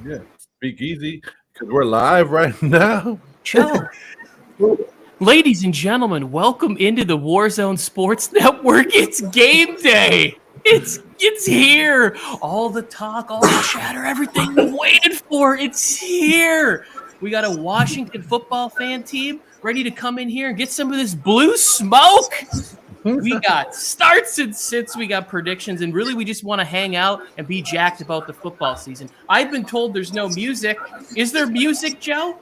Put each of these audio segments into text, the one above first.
Yeah, speak easy because we're live right now. Joe, ladies and gentlemen, welcome into the Warzone Sports Network. It's game day. It's here. All the talk, all the chatter, everything we've waited for. It's here. We got a Washington football fan team ready to come in here and get some of this blue smoke. We got starts and sits, we got predictions, and really we just want to hang out and be jacked about the football season. I've been told there's no music. Is there music, Joe?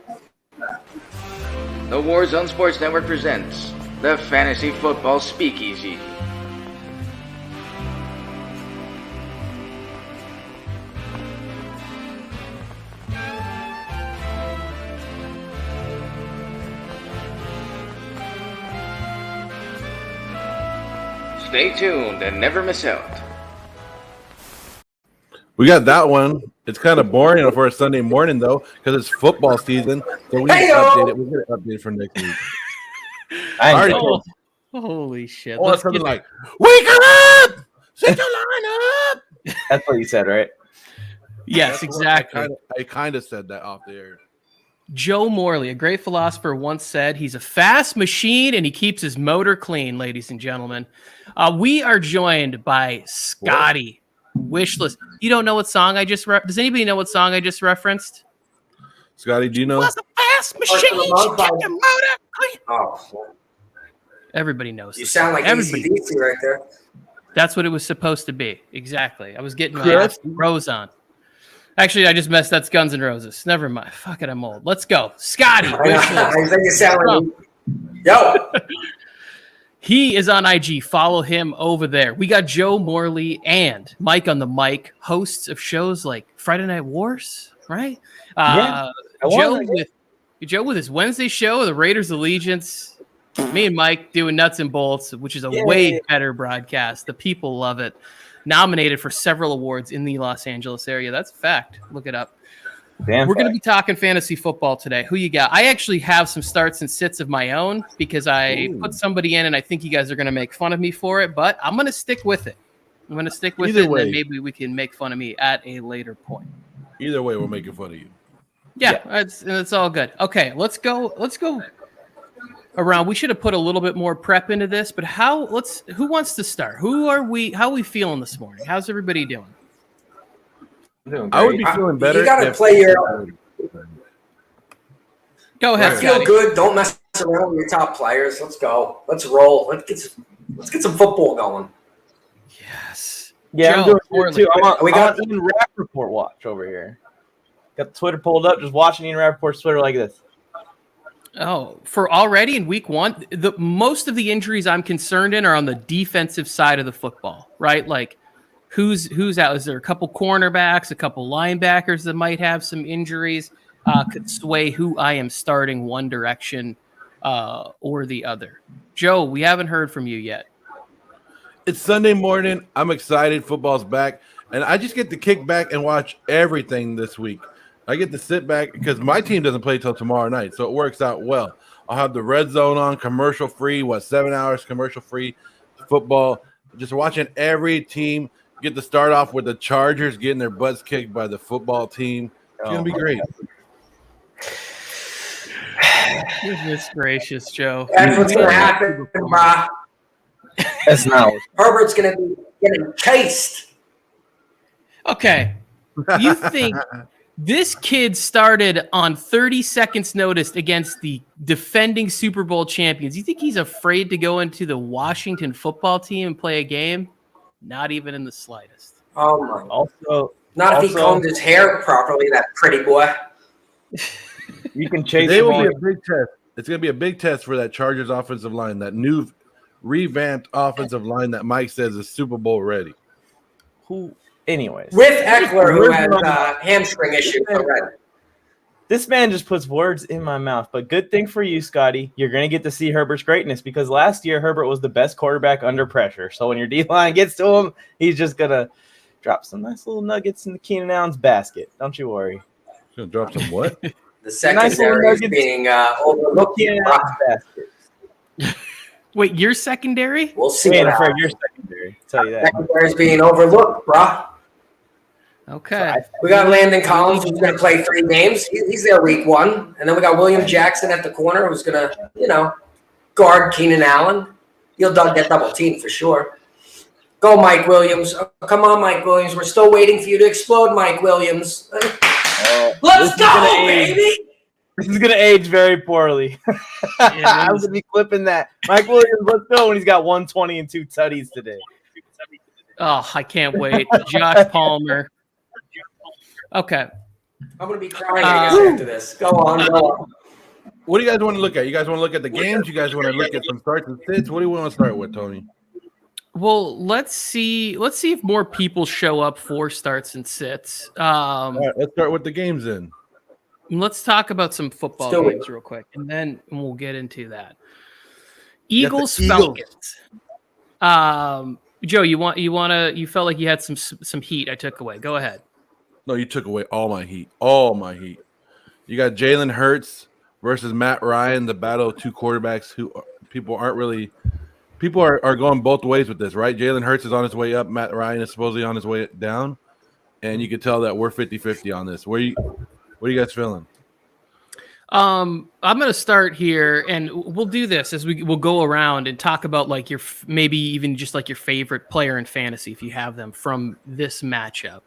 The Warzone Sports Network presents the Fantasy Football Speakeasy. Stay tuned and never miss out. We got that one. It's kind of boring for a Sunday morning though, because it's football season. So we update it. We're gonna update for next week. Holy shit! Oh, that's something like "Wake up! Set your line up." That's what you said, right? Yes, exactly. I kind of said that off the air. Joe Morley, a great philosopher, once said, "He's a fast machine and he keeps his motor clean." Ladies and gentlemen, we are joined by Scotty. Wishlist. You don't know what song I just does anybody know what song I just referenced? Scotty, do you know? Was a fast machine. She kept your motor clean. Oh, everybody knows. you sound like AC/DC right there. That's what it was supposed to be. Exactly. I was getting my Rose on. Actually, I just messed. That's Guns N' Roses. Never mind. Fuck it, I'm old. Let's go. Scotty. I think you sound like yo. He is on IG. Follow him over there. We got Joe Morley and Mike on the mic, hosts of shows like Friday Night Wars, right? Joe with his Wednesday show, the Raiders Allegiance. Me and Mike doing Nuts and Bolts, which is a way better broadcast. The people love it. Nominated for several awards in the Los Angeles area. That's a fact. Look it up. We're going to be talking fantasy football today. Who you got? I actually have some starts and sits of my own because I put somebody in and I think you guys are going to make fun of me for it, but I'm going to stick with it. I'm going to stick with it, and then maybe we can make fun of me at a later point. Either way, we're making fun of you. Yeah. It's all good. Okay, let's go around. We should have put a little bit more prep into this, but who wants to start? How are we feeling this morning? How's everybody doing? I would be feeling better. You got to play your. Go ahead. Feel good. Don't mess around with your top players. Let's go. Let's roll. Let's get some football going. Yes. Yeah, Joe, I'm doing good too. We got Ian Rappaport watch over here. Got Twitter pulled up, just watching Ian Rappaport's Twitter like this. Oh, for already in week one, most of the injuries I'm concerned in are on the defensive side of the football, right? Like who's out? Is there a couple cornerbacks, a couple linebackers that might have some injuries? Could sway who I am starting one direction or the other. Joe, we haven't heard from you yet. It's Sunday morning. I'm excited. Football's back. And I just get to kick back and watch everything this week. I get to sit back because my team doesn't play till tomorrow night, so it works out well. I'll have the red zone on, commercial free, 7 hours commercial free football. Just watching every team get to start off with the Chargers getting their butts kicked by the football team. It's going to be great. Goodness gracious, Joe. That's what's going to happen, bro. That's not. Herbert's going to be getting chased. Okay. You think this kid started on 30 seconds notice against the defending Super Bowl champions? You think he's afraid to go into the Washington football team and play a game? Not even in the slightest. Oh, my. Also, if he combed his hair properly, that pretty boy. You can chase. Today will be a big test. It's going to be a big test for that Chargers offensive line, that new revamped offensive line that Mike says is Super Bowl ready. Anyways. With Eckler, who has hamstring issues already. This man just puts words in my mouth. But good thing for you, Scotty, you're going to get to see Herbert's greatness because last year Herbert was the best quarterback under pressure. So when your D-line gets to him, he's just going to drop some nice little nuggets in the Keenan Allen's basket. Don't you worry. He's going to drop some what? The secondary is being overlooked. Wait, your secondary? We'll see. For your secondary, I'll tell you that. Secondary is being overlooked, bro. Okay. We got Landon Collins, who's going to play 3 games. He's there week 1. And then we got William Jackson at the corner, who's going to, guard Keenan Allen. He'll get double teamed for sure. Go, Mike Williams. Oh, come on, Mike Williams. We're still waiting for you to explode, Mike Williams. Let's go, baby. This is going to age very poorly. I'm going to be clipping that. Mike Williams, let's go. And he's got 120 and 2 tutties today. Oh, I can't wait. Josh Palmer. Okay. I'm going to be crying after this. Go on. What do you guys want to look at? You guys want to look at the games? You guys want to look at some starts and sits? What do you want to start with, Tony? Well, let's see if more people show up for starts and sits. All right, let's start with the games then. Let's talk about some football games real quick, and then we'll get into that. Eagles Falcons. Joe, you felt like you had some heat I took away. Go ahead. No, you took away all my heat. All my heat. You got Jalen Hurts versus Matt Ryan, the battle of 2 quarterbacks who people are going both ways with this, right? Jalen Hurts is on his way up. Matt Ryan is supposedly on his way down. And you can tell that we're 50-50 on this. What are you guys feeling? I'm going to start here, and we'll do this as we'll go around and talk about like maybe even just like your favorite player in fantasy if you have them from this matchup.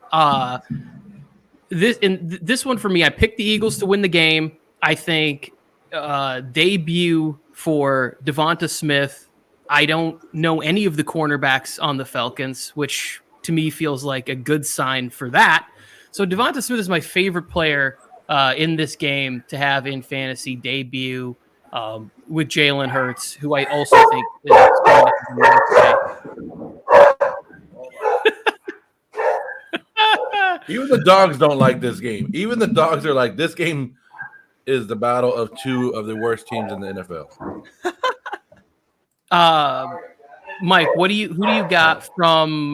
This one for me, I picked the Eagles to win the game. I think debut for Devonta Smith. I don't know any of the cornerbacks on the Falcons, which to me feels like a good sign for that. So Devonta Smith is my favorite player in this game to have in fantasy debut with Jalen Hurts, who I also think is going to Even the dogs don't like this game. Even the dogs are like, this game is the battle of 2 of the worst teams in the NFL. Mike, who do you got from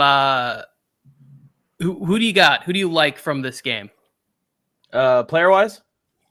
who do you got? Who do you like from this game? Player wise?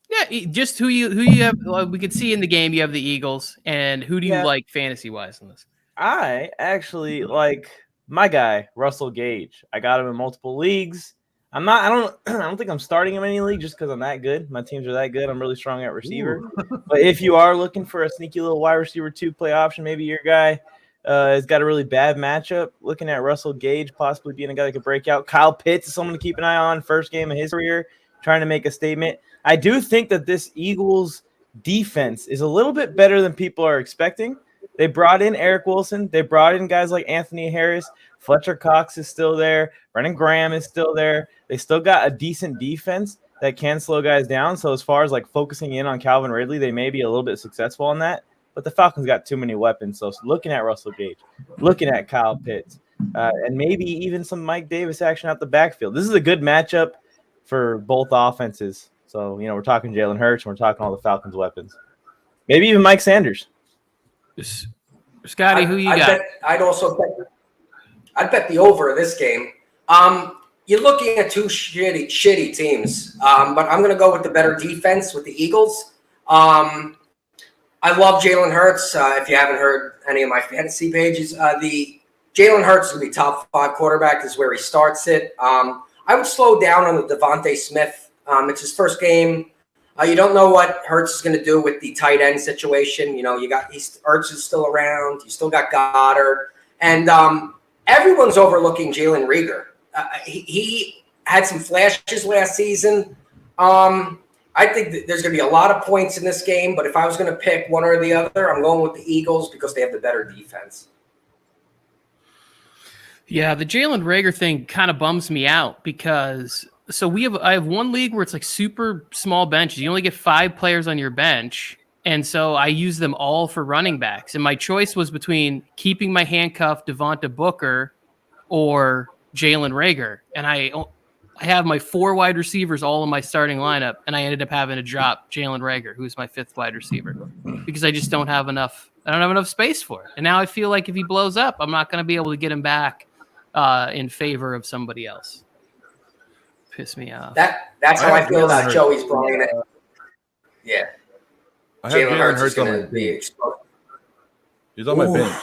Yeah, just who you have. We could see in the game you have the Eagles, and who do you like fantasy wise in this? I actually like my guy Russell Gage. I got him in multiple leagues. I don't think I'm starting him in any league just because I'm that good. My teams are that good. I'm really strong at receiver. But if you are looking for a sneaky little wide receiver 2 play option, maybe your guy has got a really bad matchup. Looking at Russell Gage possibly being a guy that could break out. Kyle Pitts is someone to keep an eye on. First game of his career, trying to make a statement. I do think that this Eagles defense is a little bit better than people are expecting. They brought in Eric Wilson. They brought in guys like Anthony Harris. Fletcher Cox is still there. Brendan Graham is still there. They still got a decent defense that can slow guys down. So as far as like focusing in on Calvin Ridley, they may be a little bit successful on that. But the Falcons got too many weapons. So looking at Russell Gage, looking at Kyle Pitts, and maybe even some Mike Davis action out the backfield. This is a good matchup for both offenses. So, we're talking Jalen Hurts and we're talking all the Falcons' weapons. Maybe even Mike Sanders. Scotty, who you got? I'd bet the over of this game. You're looking at 2 shitty teams, but I'm going to go with the better defense with the Eagles. I love Jalen Hurts. If you haven't heard any of my fantasy pages, the Jalen Hurts is going to be top 5 quarterback. This is where he starts it. I would slow down on the Devonta Smith. It's his first game. You don't know what Hurts is going to do with the tight end situation. Hurts is still around. You still got Goddard. And everyone's overlooking Jalen Reagor. He had some flashes last season. I think that there's going to be a lot of points in this game, but if I was going to pick one or the other, I'm going with the Eagles because they have the better defense. Yeah, the Jalen Reagor thing kind of bums me out because I have one league where it's like super small benches. You only get 5 players on your bench. And so I use them all for running backs. And my choice was between keeping my handcuff Devonta Booker or Jalen Reagor. And I have my 4 wide receivers all in my starting lineup. And I ended up having to drop Jalen Reagor, who's my 5th wide receiver, because I just don't have enough. I don't have enough space for it. And now I feel like if he blows up, I'm not going to be able to get him back in favor of somebody else. Piss me off. That's how I feel about Joey's Brian. Yeah. I have Jalen Hurts on my bench. He's on my bench.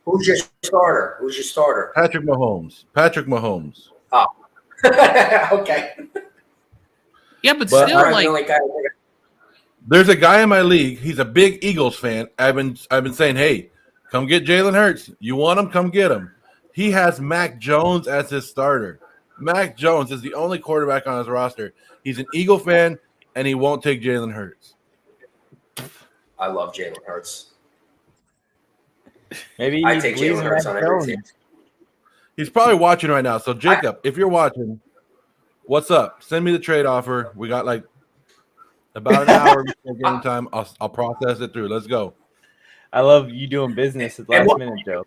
Who's your starter? Patrick Mahomes. Oh, Okay. Yeah, but But still, I'm the like, only guy. there's a guy in my league. He's a big Eagles fan. I've been saying, hey, come get Jalen Hurts. You want him? Come get him. He has Mac Jones as his starter. Mac Jones is the only quarterback on his roster. He's an Eagle fan, and he won't take Jalen Hurts. I love Jalen Hurts. Maybe I he's take bleeding Jalen Hurts Mac on every Jones. team. He's probably watching right now. So, Jacob, if you're watching, what's up? Send me the trade offer. We got like about an hour before game time. I'll process it through. Let's go. I love you doing business at last minute, Joe.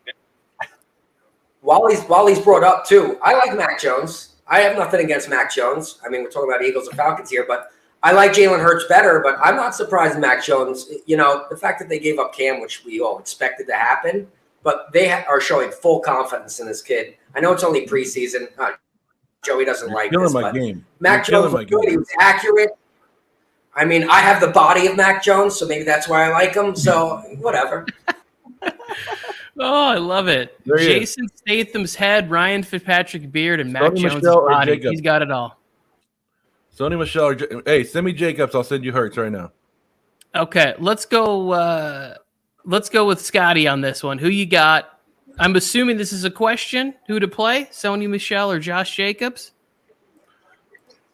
While he's brought up too, I like Mac Jones. I have nothing against Mac Jones. I mean, we're talking about Eagles and Falcons here, but I like Jalen Hurts better. But I'm not surprised Mac Jones. You know, the fact that they gave up Cam, which we all expected to happen, but they are showing full confidence in this kid. I know it's only preseason. Joey doesn't like Killing this, my but game. Mac Jones was good. He was accurate. I mean, I have the body of Mac Jones, so maybe that's why I like him. So whatever. oh, I love it. There he is. Jason Statham's head, Ryan Fitzpatrick beard, and Mac Sony Jones' Michel or body. Jacob? He's got it all. Sony Michel. Hey, send me Jacobs. I'll send you Hurts right now. Okay, let's go. Let's go with Scotty on this one. Who you got? I'm assuming this is a question. Who to play? Sony Michel or Josh Jacobs?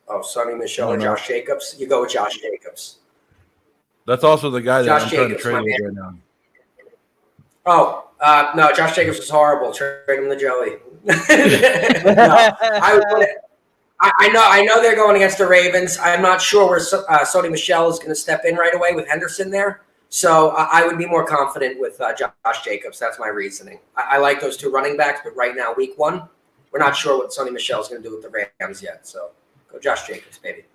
Oh, Sonny Michel or Josh Jacobs? You go with Josh Jacobs. That's also the guy that Josh I'm trying to Jacobs, trade my with man. right now. Oh, no, Josh Jacobs was horrible. Trade him to Joey. No, I would put it. I know they're going against the Ravens. I'm not sure where Sony Michel is going to step in right away with Henderson there. So I would be more confident with Josh Jacobs. That's my reasoning. I like those two running backs, but right now, week one, we're not sure what Sony Michel is going to do with the Rams yet. So go Josh Jacobs, baby.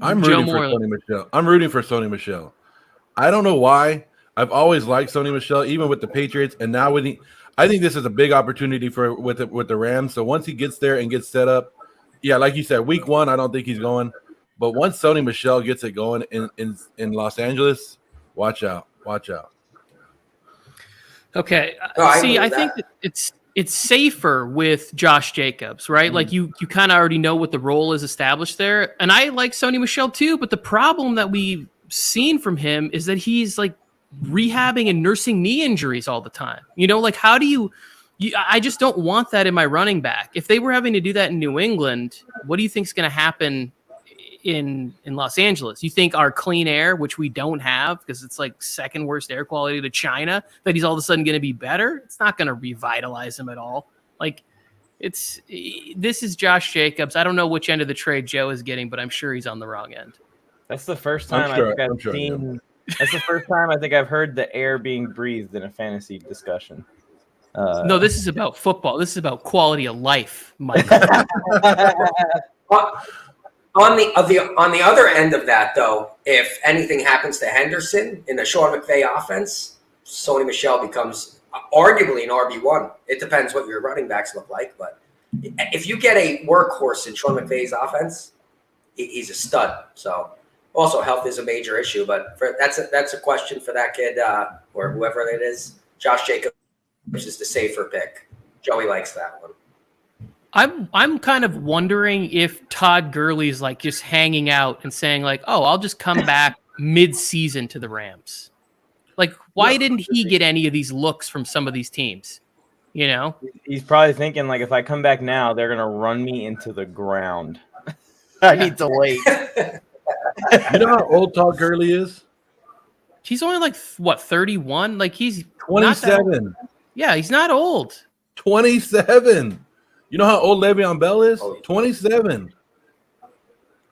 I'm rooting for Sony Michel. I'm rooting for Sony Michel. I don't know why. I've always liked Sony Michel, even with the Patriots, and now with I think this is a big opportunity with the Rams. So once he gets there and gets set up, yeah, like you said, week one, I don't think he's going. But once Sony Michel gets it going in Los Angeles, watch out. Okay. I think that it's safer with Josh Jacobs, right? Mm-hmm. Like you kind of already know what the role is established there. And I like Sony Michel too, but the problem that we've seen from him is that he's like rehabbing and nursing knee injuries all the time. You know, like how do you I just don't want that in my running back. If they were having to do that in New England, what do you think is going to happen in Los Angeles? You think our clean air, which we don't have because it's like second worst air quality to China, that he's all of a sudden going to be better? It's not going to revitalize him at all. Like this is Josh Jacobs. I don't know which end of the trade Joe is getting, but I'm sure he's on the wrong end. That's the first time That's the first time I think I've heard the air being breathed in a fantasy discussion. No, this is about football. This is about quality of life, Michael. On the other end of that, though, if anything happens to Henderson in the Sean McVay offense, Sony Michel becomes arguably an RB1. It depends what your running backs look like, but if you get a workhorse in Sean McVay's offense, he's a stud. So also health is a major issue, but that's a question for that kid or whoever it is. Josh Jacobs is the safer pick. Joey likes that one. I'm kind of wondering if Todd Gurley's like just hanging out and saying like, "Oh, I'll just come back mid-season to the Rams." Like, why didn't he get any of these looks from some of these teams? You know, he's probably thinking like, if I come back now, they're gonna run me into the ground. I need to wait. You know how old Todd Gurley is? He's only like 31. Like he's 27. Yeah, he's not old. 27. You know how old Le'Veon Bell is? 27.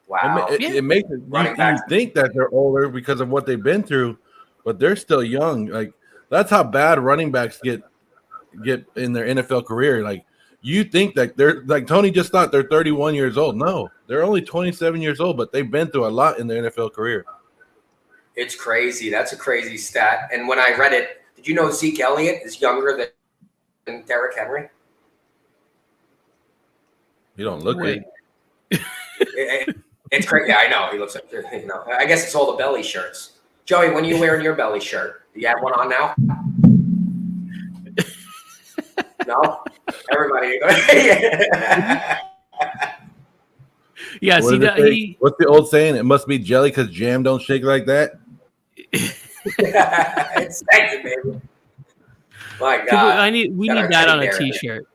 Wow. It makes you think that they're older because of what they've been through, but they're still young. Like that's how bad running backs get in their NFL career. Like you think that they're like Tony just thought they're 31 years old. No, they're only 27 years old, but they've been through a lot in their NFL career. It's crazy. That's a crazy stat. And when I read it, did you know Zeke Elliott is younger than Derrick Henry? You don't look it. It's crazy. Yeah, I know. He looks like, you know, I guess it's all the belly shirts. Joey, when are you wearing your belly shirt? Do you have one on now? No? Everybody. Yeah, What see did it that say? he. What's the old saying? It must be jelly because jam don't shake like that. It's sexy, baby. My God. We need Got our that on teddy a bear. T-shirt.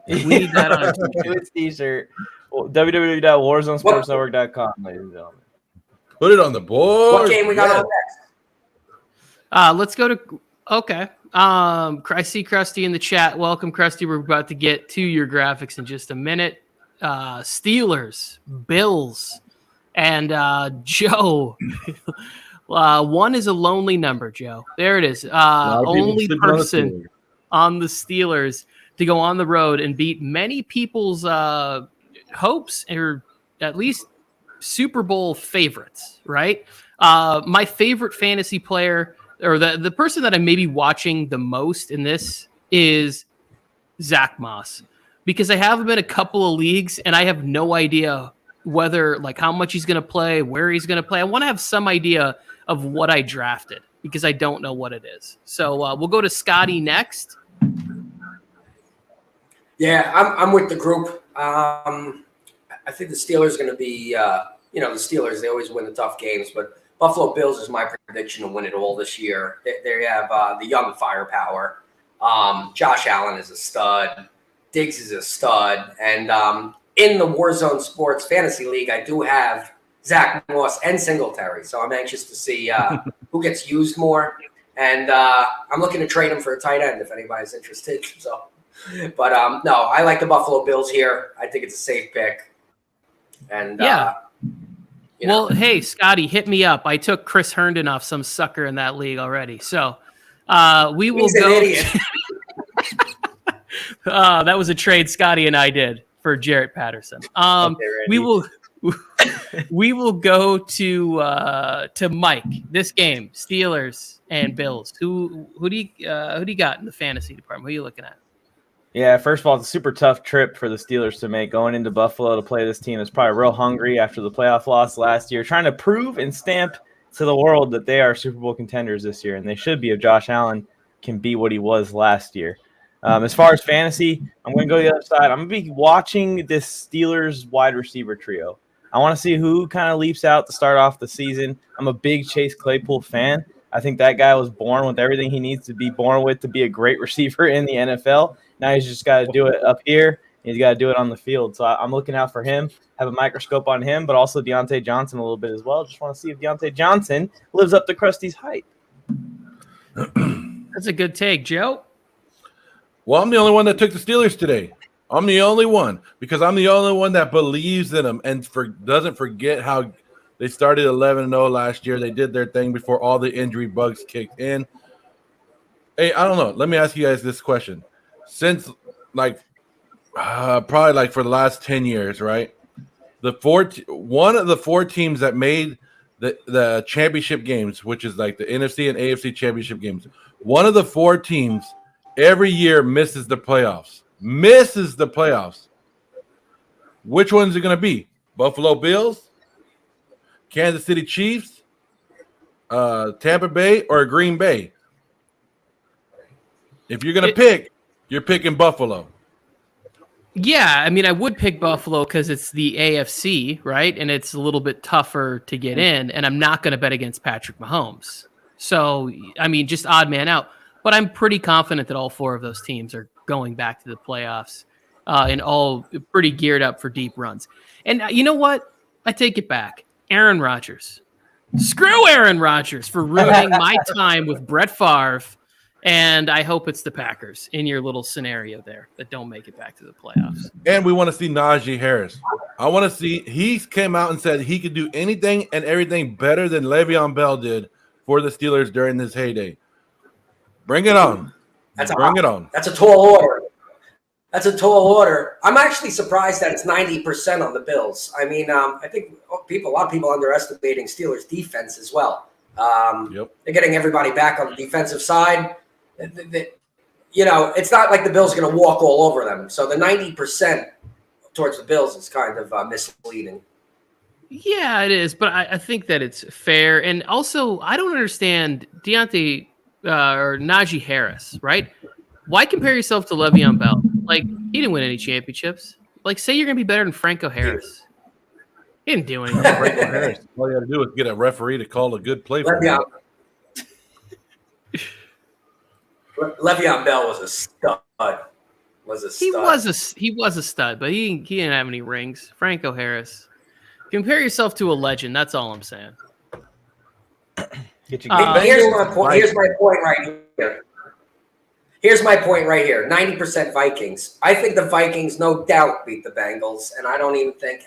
We need that on a T-shirt. T-shirt. www.warzonesportsnetwork.com, ladies and gentlemen. Put it on the board. What game we got on next? Let's go to okay. I see Krusty in the chat. Welcome, Krusty. We're about to get to your graphics in just a minute. Steelers, Bills, and Joe. One is a lonely number, Joe. There it is. Only person on the Steelers to go on the road and beat many people's hopes, or at least Super Bowl favorites, right? My favorite fantasy player, or the person that I'm maybe watching the most in this, is Zach Moss, because I have him in a couple of leagues and I have no idea whether, like, how much he's going to play, where he's going to play. I want to have some idea of what I drafted because I don't know what it is. So we'll go to Scotty next. Yeah, I'm with the group. I think the Steelers are going to be, the Steelers, they always win the tough games, but Buffalo Bills is my prediction to win it all this year. They have the young firepower. Josh Allen is a stud. Diggs is a stud. And in the Warzone Sports Fantasy League, I do have Zach Moss and Singletary. So I'm anxious to see who gets used more. And I'm looking to trade him for a tight end if anybody's interested. So, but no, I like the Buffalo Bills here. I think it's a safe pick. And yeah. Well, hey, Scotty, hit me up. I took Chris Herndon off some sucker in that league already. So we will go. An idiot. That was a trade Scotty and I did for Jarrett Patterson. We will go to Mike. This game, Steelers and Bills. Who do you got in the fantasy department? Who are you looking at? Yeah, first of all, it's a super tough trip for the Steelers to make, going into Buffalo to play this team that's probably real hungry after the playoff loss last year, trying to prove and stamp to the world that they are Super Bowl contenders this year, and they should be if Josh Allen can be what he was last year. As far as fantasy, I'm going to go to the other side. I'm going to be watching this Steelers wide receiver trio. I want to see who kind of leaps out to start off the season. I'm a big Chase Claypool fan. I think that guy was born with everything he needs to be born with to be a great receiver in the NFL. Now he's just got to do it up here. He's got to do it on the field. So I'm looking out for him, have a microscope on him, but also Deontay Johnson a little bit as well. Just want to see if Deontay Johnson lives up to Krusty's hype. That's a good take, Joe. Well, I'm the only one that took the Steelers today. I'm the only one because I'm the only one that believes in them and doesn't forget how they started 11-0 last year. They did their thing before all the injury bugs kicked in. Hey, I don't know. Let me ask you guys this question. Since probably like for the last 10 years, right? One of the four teams that made the championship games, which is like the NFC and AFC championship games, one of the four teams every year misses the playoffs. Which one's it going to be? Buffalo Bills, Kansas City Chiefs, Tampa Bay, or Green Bay? If you're going to pick, you're picking Buffalo. Yeah, I mean, I would pick Buffalo because it's the AFC, right? And it's a little bit tougher to get in, and I'm not going to bet against Patrick Mahomes. So, I mean, just odd man out. But I'm pretty confident that all four of those teams are going back to the playoffs and all pretty geared up for deep runs. And you know what? I take it back. Aaron Rodgers. Screw Aaron Rodgers for ruining my time with Brett Favre. And I hope it's the Packers in your little scenario there that don't make it back to the playoffs. And we want to see Najee Harris. I want to see – he came out and said he could do anything and everything better than Le'Veon Bell did for the Steelers during this heyday. Bring it on. Bring it on. That's a tall order. I'm actually surprised that it's 90% on the Bills. I mean, I think a lot of people underestimating Steelers defense as well. Yep. They're getting everybody back on the defensive side. It's not like the Bills are going to walk all over them. So the 90% towards the Bills is kind of misleading. Yeah, it is. But I think that it's fair. And also, I don't understand Deontay or Najee Harris, right? Why compare yourself to Le'Veon Bell? Like, he didn't win any championships. Like, say you're going to be better than Franco Harris. He didn't do anything. Franco Harris. All you got to do is get a referee to call a good play for him. Le'Veon Bell was a stud. He was a stud, but he didn't have any rings. Franco Harris. Compare yourself to a legend. That's all I'm saying. Here's my point. Here's my point right here. Here's my point right here. 90% Vikings. I think the Vikings, no doubt, beat the Bengals, and I don't even think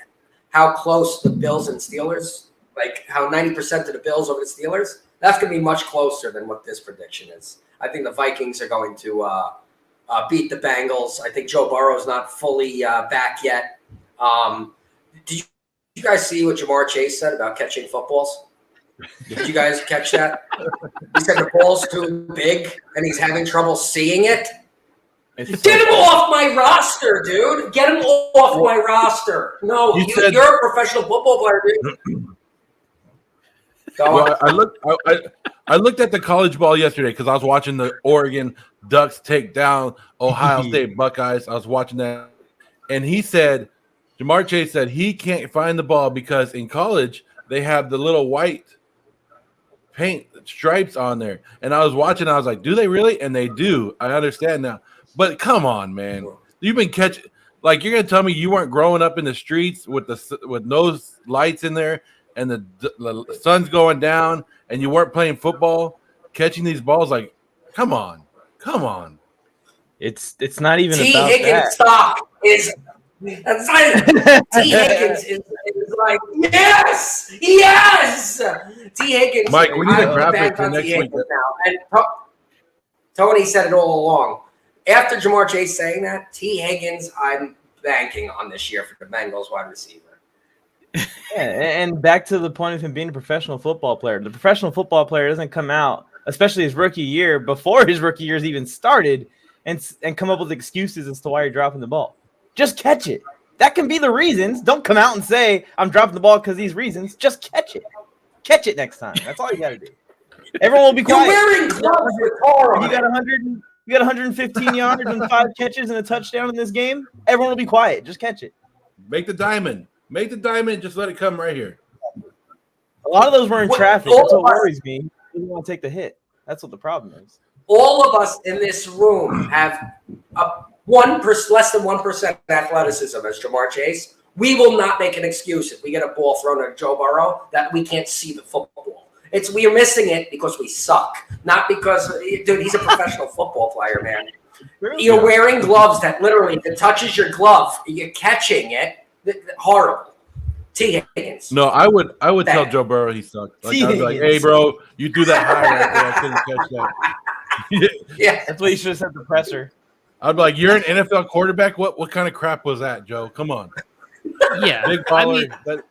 how close the Bills and Steelers, like how 90% of the Bills over the Steelers, that's going to be much closer than what this prediction is. I think the Vikings are going to beat the Bengals. I think Joe Burrow's not fully back yet. Did you guys see what Jamar Chase said about catching footballs? Did you guys catch that? He said the ball's too big and he's having trouble seeing it. Get him off my roster, dude. Get him off my roster. No, you're a professional football player, dude. Well, I looked at the college ball yesterday because I was watching the Oregon Ducks take down Ohio State Buckeyes. I was watching that, and Jamar Chase said he can't find the ball because in college they have the little white paint stripes on there. And I was watching, I was like, do they really? And they do. I understand now. But come on, man. You've been catching, like, you're going to tell me you weren't growing up in the streets with no lights in there and the sun's going down and you weren't playing football, catching these balls? Like, come on. It's not even T. about Higgins that. stock is that's not T. Higgins is like, yes. T. Higgins. Mike, we need a graphic for on next T. week. Higgins now. And Tony said it all along. After Jamar Chase saying that, T. Higgins, I'm banking on this year for the Bengals wide receiver. Yeah, and back to the point of him being a professional football player. The professional football player doesn't come out, especially his rookie year, before his rookie years even started, and come up with excuses as to why you're dropping the ball. Just catch it. That can be the reasons. Don't come out and say, I'm dropping the ball because these reasons. Just catch it. Catch it next time. That's all you got to do. Everyone will be quiet. You're wearing gloves with tar on. You got 115 yards and 5 catches and a touchdown in this game. Everyone will be quiet. Just catch it. Make the diamond. Just let it come right here. A lot of those were in traffic. That's what worries me. You don't want to take the hit. That's what the problem is. All of us in this room have less than 1% athleticism as Jamar Chase. We will not make an excuse if we get a ball thrown at Joe Burrow that we can't see the football. We are missing it because we suck, not because, dude, he's a professional football player, man. You're wearing gloves that literally, if it touches your glove, you're catching it. Horrible. T. Higgins. No, I would tell Joe Burrow he sucked. Like, I'd be like, hey, bro, you threw that high right there. I couldn't catch that. Yeah. That's what you should have said to the presser. I'd be like, you're an NFL quarterback? What kind of crap was that, Joe? Come on. Yeah. Big baller.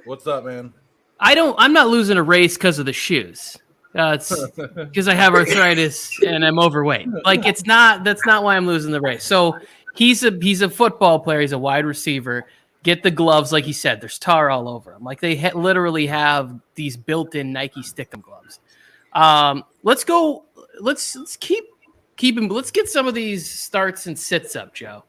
What's up, man? I'm not losing a race because of the shoes. It's because I have arthritis and I'm overweight. Like, that's not why I'm losing the race. So he's a football player. He's a wide receiver. Get the gloves, like he said. There's tar all over them. Like, they literally have these built-in Nike Stickum gloves. Let's go. Let's keep him. Let's get some of these starts and sits up, Joe.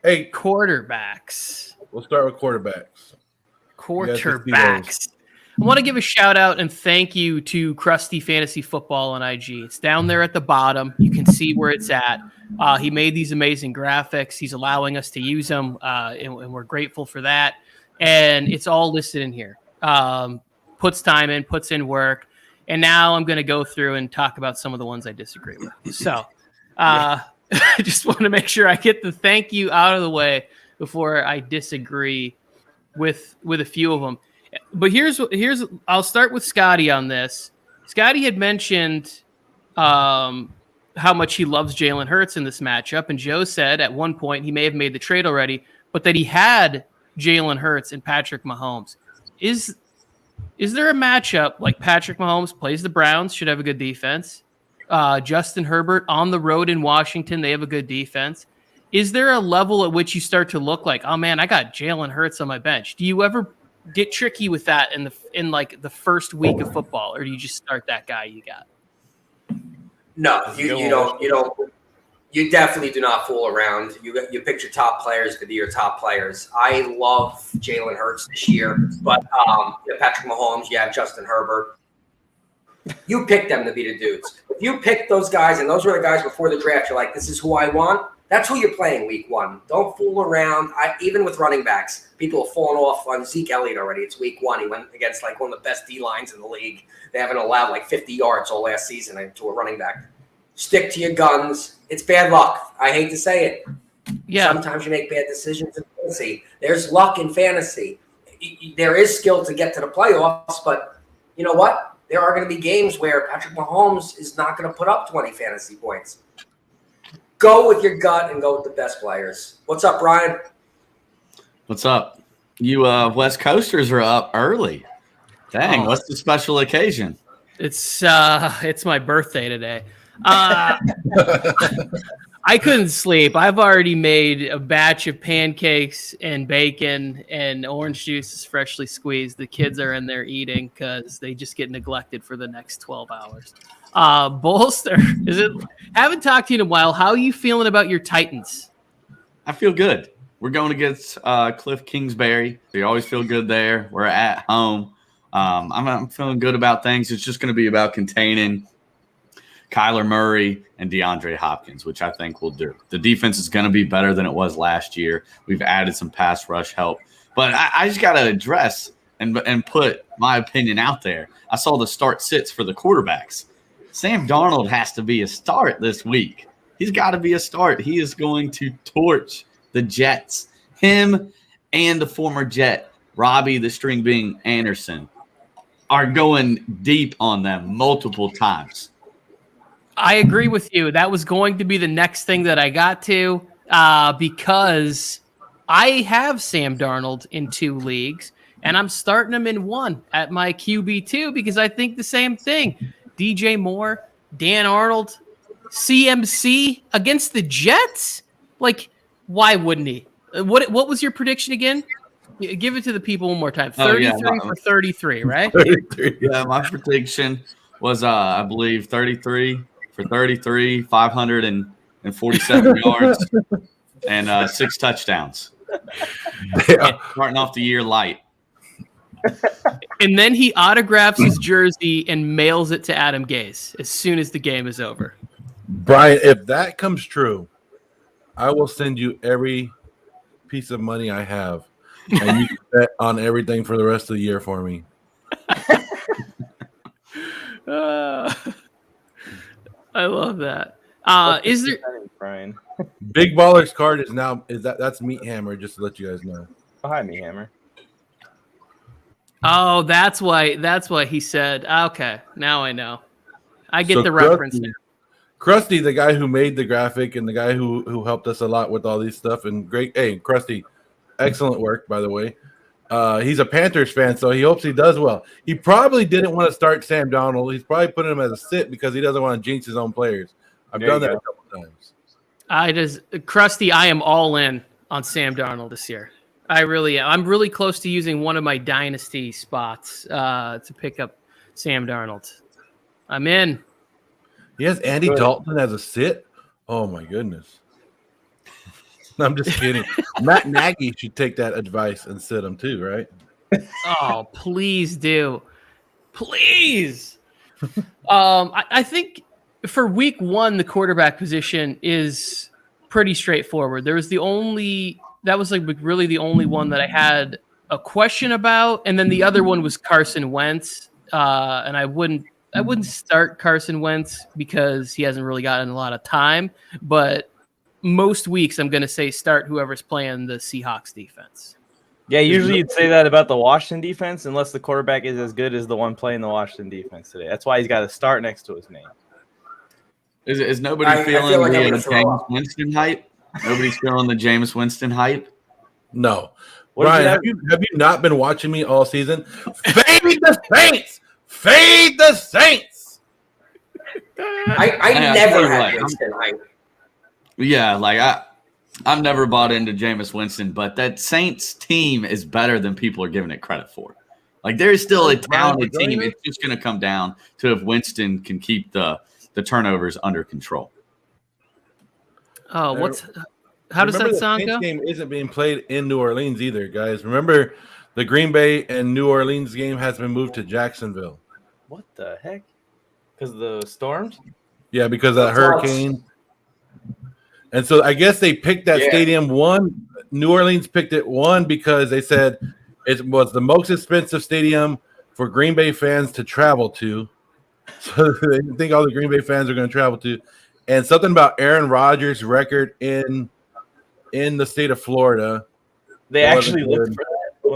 Hey, quarterbacks. We'll start with quarterbacks. I want to give a shout out and thank you to Krusty Fantasy Football on IG. It's down there at the bottom. You can see where it's at. He made these amazing graphics. He's allowing us to use them, and we're grateful for that. And it's all listed in here. Puts time in, puts in work. And now I'm going to go through and talk about some of the ones I disagree with. So I just want to make sure I get the thank you out of the way before I disagree with a few of them. But here's I'll start with Scotty on this. Scotty had mentioned how much he loves Jalen Hurts in this matchup, and Joe said at one point he may have made the trade already, but that he had Jalen Hurts and Patrick Mahomes. Is there a matchup like Patrick Mahomes plays the Browns, should have a good defense? Justin Herbert on the road in Washington, they have a good defense. Is there a level at which you start to look like, oh man, I got Jalen Hurts on my bench? Do you ever get tricky with that in like the first week of football, or do you just start that guy you got? No, you definitely do not fool around. You pick your top players to be your top players. I love Jalen Hurts this year, but you have Patrick Mahomes, you have Justin Herbert. You pick them to be the dudes. If you pick those guys, and those were the guys before the draft, you're like, this is who I want. That's who you're playing week one. Don't fool around. Even with running backs, people have fallen off on Zeke Elliott already. It's week one. He went against like one of the best D lines in the league. They haven't allowed like 50 yards all last season to a running back. Stick to your guns. It's bad luck. I hate to say it. Yeah. Sometimes you make bad decisions in fantasy. There's luck in fantasy. There is skill to get to the playoffs, but you know what? There are going to be games where Patrick Mahomes is not going to put up 20 fantasy points. Go with your gut and go with the best players. What's up, Brian? What's up? You West Coasters are up early. Dang, what's the special occasion? It's my birthday today. I couldn't sleep. I've already made a batch of pancakes and bacon, and orange juice is freshly squeezed. The kids are in there eating because they just get neglected for the next 12 hours. Bolster, haven't talked to you in a while. How are you feeling about your Titans? I feel good. We're going against Cliff Kingsbury. We always feel good there. We're at home. I'm feeling good about things. It's just going to be about containing Kyler Murray and DeAndre Hopkins, which I think we'll do. The defense is going to be better than it was last year. We've added some pass rush help. But I just got to address and put my opinion out there. I saw the start sits for the quarterbacks. Sam Darnold has to be a start this week. He's got to be a start. He is going to torch the Jets. Him and the former Jet, Robbie the String Bean Anderson, are going deep on them multiple times. I agree with you. That was going to be the next thing that I got to because I have Sam Darnold in 2 leagues, and I'm starting him in 1 at my QB2 because I think the same thing. DJ Moore, Dan Arnold, CMC against the Jets? Like, why wouldn't he? What was your prediction again? Give it to the people one more time. 33 for 33, right? 33. Yeah, my prediction was, I believe, 33 for 33, 547 yards, and 6 touchdowns. Yeah. Starting off the year light. And then he autographs his jersey and mails it to Adam Gase as soon as the game is over. Brian, if that comes true, I will send you every piece of money I have, and you can bet on everything for the rest of the year for me. I love that. Is there Brian? Big Baller's card that's Meat Hammer, just to let you guys know. Behind me, Hammer. Oh, that's why he said, okay, now I know. I get the reference now. Krusty, the guy who made the graphic and the guy who helped us a lot with all these stuff, and great. Hey, Krusty, excellent work, by the way. He's a Panthers fan, so he hopes he does well. He probably didn't want to start Sam Darnold. He's probably putting him as a sit because he doesn't want to jinx his own players. I've done that a couple times. Krusty, I am all in on Sam Darnold this year. I really am. I'm really close to using one of my dynasty spots to pick up Sam Darnold. I'm in. He has Andy Dalton as a sit? Oh, my goodness. I'm just kidding. Matt Nagy should take that advice and sit him too, right? Oh, please do. Please. I think for week 1, the quarterback position is pretty straightforward. That was like really the only one that I had a question about. And then the other one was Carson Wentz. And I wouldn't start Carson Wentz because he hasn't really gotten a lot of time, but most weeks I'm going to say start whoever's playing the Seahawks defense. Yeah, usually you'd say that about the Washington defense unless the quarterback is as good as the one playing the Washington defense today. That's why he's got to start next to his name. Is nobody feeling the Jameis Winston hype? Nobody's feeling the Jameis Winston hype? No. Brian, have you not been watching me all season? Fade the Saints! Fade the Saints! I never had Winston hype. Yeah, like I've never bought into Jameis Winston, but that Saints team is better than people are giving it credit for. Like there is still a talented team. It's just going to come down to if Winston can keep the the turnovers under control. Oh, how does that song the go? Saints game isn't being played in New Orleans either, guys. Remember, the Green Bay and New Orleans game has been moved to Jacksonville. What the heck? Because of the storms? Yeah, because of that hurricane. And so I guess they picked that stadium one. New Orleans picked it one because they said it was the most expensive stadium for Green Bay fans to travel to. So they think all the Green Bay fans are going to travel to. And something about Aaron Rodgers' record in the state of Florida. They actually looked for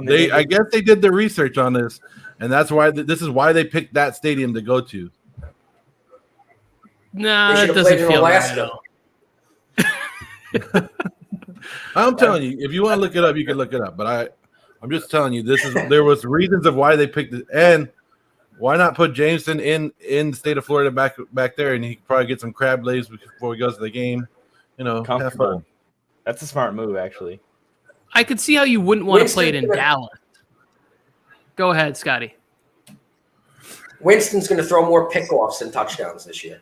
that. I guess they did the research on this, and that's why this is why they picked that stadium to go to. Nah, that doesn't feel right at all. I'm telling you, if you want to look it up, you can look it up. But I'm just telling you, there was reasons of why they picked it, and why not put Jameson in the state of Florida back there, and he could probably get some crab legs before he goes to the game. Have fun. That's a smart move, actually. I could see how you wouldn't want to play it in Dallas. Go ahead, Scotty. Winston's going to throw more pickoffs than touchdowns this year.